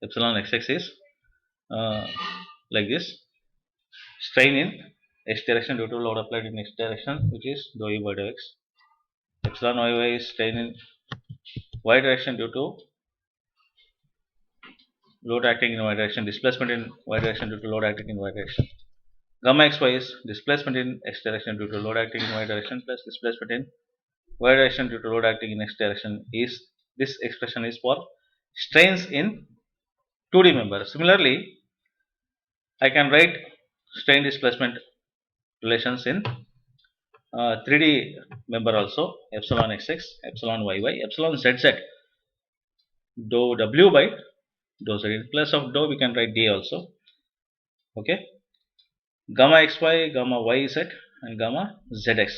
epsilon xx is like this. Strain in x direction due to load applied in x direction, which is dou u by dou x. Epsilon yy is strain in y direction due to load acting in y direction, displacement in y direction due to load acting in y direction. Gamma xy is displacement in x direction due to load acting in y direction plus displacement in y direction due to load acting in x direction. Is this expression is for strains in 2D member. Similarly, I can write strain displacement relations in 3D member also. Epsilon xx, epsilon yy, epsilon zz, dou w by dou z. In place of dou we can write d also. Okay, gamma xy, gamma yz and gamma zx.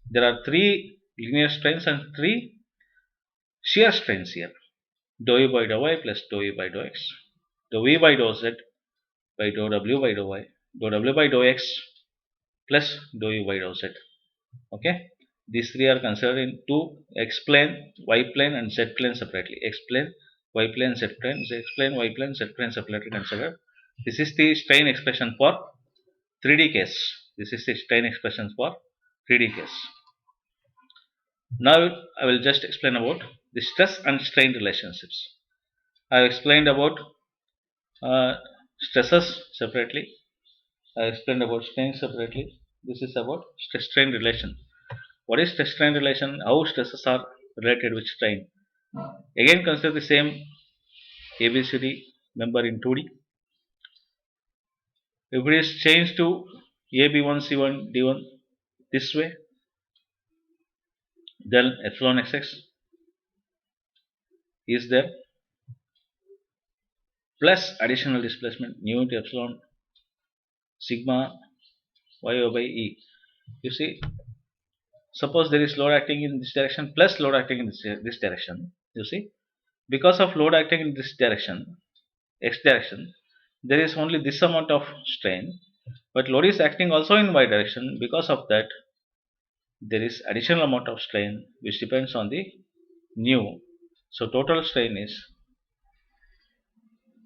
There are 3 linear strains and 3 shear strains here. Dou u by dou y plus dou u by dou x, dou v by dou z by dou w by dou y, dou w by dou x plus dou u by dou z. Okay, these three are considered in to explain y plane and z plane separately. Explain y plane, z plane, explain y plane, z plane separately considered. This is the strain expression for 3D case. This is the strain expression for 3D case. Now I will just explain about the stress and strain relationships. I have explained about stresses separately. I explained about strain separately. This is about stress strain relation. What is stress strain relation? How stresses are related with strain? Again, consider the same ABCD member in 2D. If it is changed to AB1, C1, D1 this way, then epsilon xx is there plus additional displacement nu into epsilon sigma y by e. You see, suppose there is load acting in this direction plus load acting in this direction. You see, because of load acting in this direction, x direction, there is only this amount of strain, but load is acting also in y direction. Because of that, there is additional amount of strain which depends on the nu. So total strain is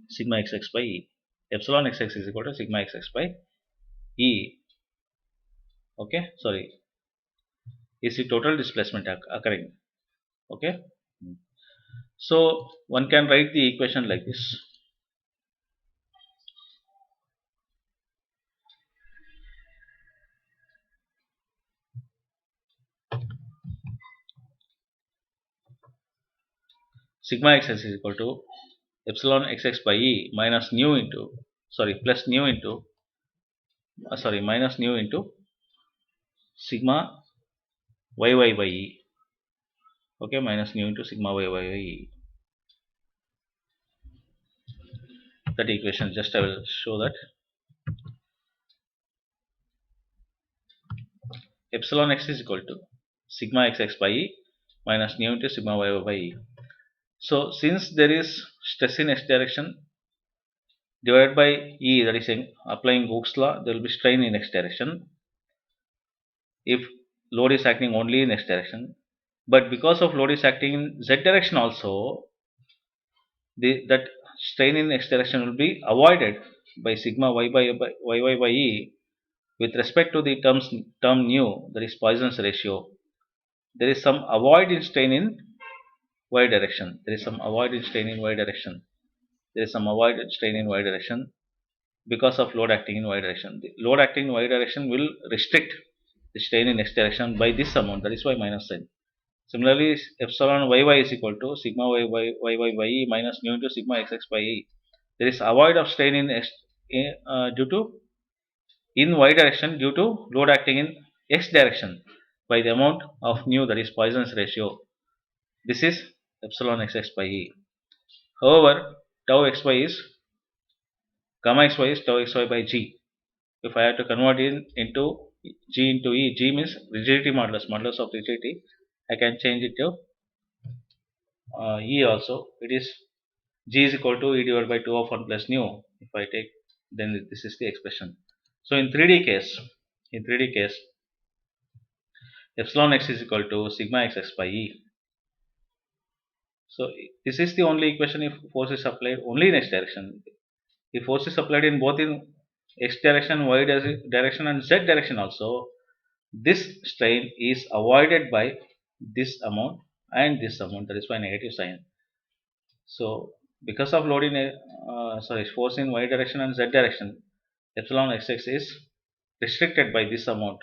sigma xx by e. Epsilon xx is equal to sigma xx by e. Okay, sorry, is the total displacement occurring. Okay, so one can write the equation like this. Sigma xx is equal to epsilon xx by e minus nu into, sorry, plus nu into, sorry, minus nu into sigma yy by e. Okay, minus nu into sigma yy by e. That equation, just I will show that. Epsilon x is equal to sigma xx by e minus nu into sigma yy by e. So since there is stress in x direction divided by e, that is applying Hooke's law, there will be strain in x direction if load is acting only in x direction. But because of load is acting in z direction also, that strain in x direction will be avoided by sigma y by e with respect to the term nu, that is Poisson's ratio. There is some avoid in strain in y direction. There is some avoid in strain in y direction. There is some avoid strain in y direction because of load acting in y direction. The load acting in y direction will restrict the strain in x direction by this amount. That is why minus sign. Similarly, epsilon yy is equal to sigma y by e minus nu into sigma xx by e. There is avoid of strain in x due to in y direction due to load acting in x direction by the amount of nu, that is Poisson's ratio. This is epsilon xx by e. However, tau xy is gamma xy is tau xy by g. If I have to convert into g into e, g means rigidity modulus of rigidity. I can change it to e also. It is g is equal to e divided by 2 of 1 plus nu. If I take, then this is the expression. So in 3D case, epsilon x is equal to sigma xx by e. So this is the only equation if force is applied only in x direction. If force is applied in both in x direction, y direction and z direction also, this strain is avoided by this amount and this amount, that is why negative sign. So because of load in force in y direction and z direction, epsilon xx is restricted by this amount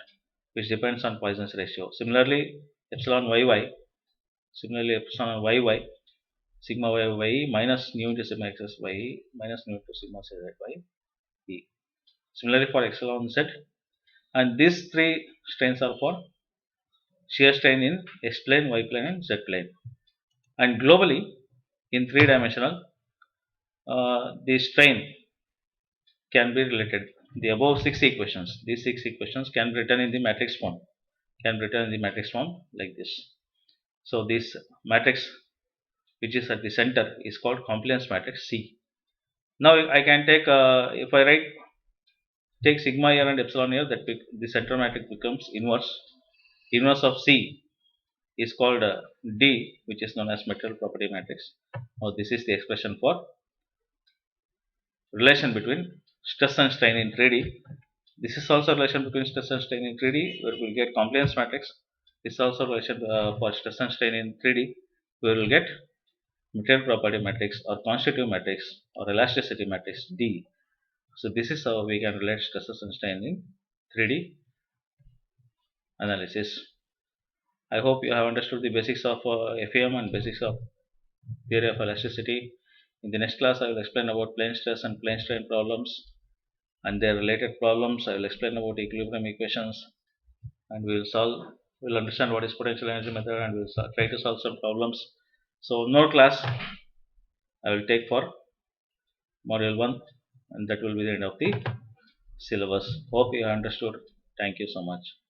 which depends on Poisson's ratio. Similarly epsilon yy sigma y by e minus nu into sigma xx by e minus nu into sigma z by e. Similarly for epsilon z, and these three strains are for shear strain in x plane, y plane and z plane. And globally in 3-dimensional, the strain can be related. The above 6 equations, these 6 equations can be written in the matrix form, like this. So this matrix which is at the center is called compliance matrix C. Now I can take, if I take sigma here and epsilon here, that the center matrix becomes inverse. Inverse of C is called D, which is known as material property matrix. Now this is the expression for relation between stress and strain in 3D. This is also relation between stress and strain in 3D, where we will get compliance matrix. This is also relation for stress and strain in 3D, where we will get material property matrix or constitutive matrix or elasticity matrix D. So this is how we can relate stresses and strain in 3D analysis. I hope you have understood the basics of FEM and basics of theory of elasticity. In the next class, I will explain about plane stress and plane strain problems and their related problems. I will explain about equilibrium equations, and we will understand what is potential energy method, and we will try to solve some problems. So no class I will take for module 1, and that will be the end of the syllabus. Hope you understood. Thank you so much.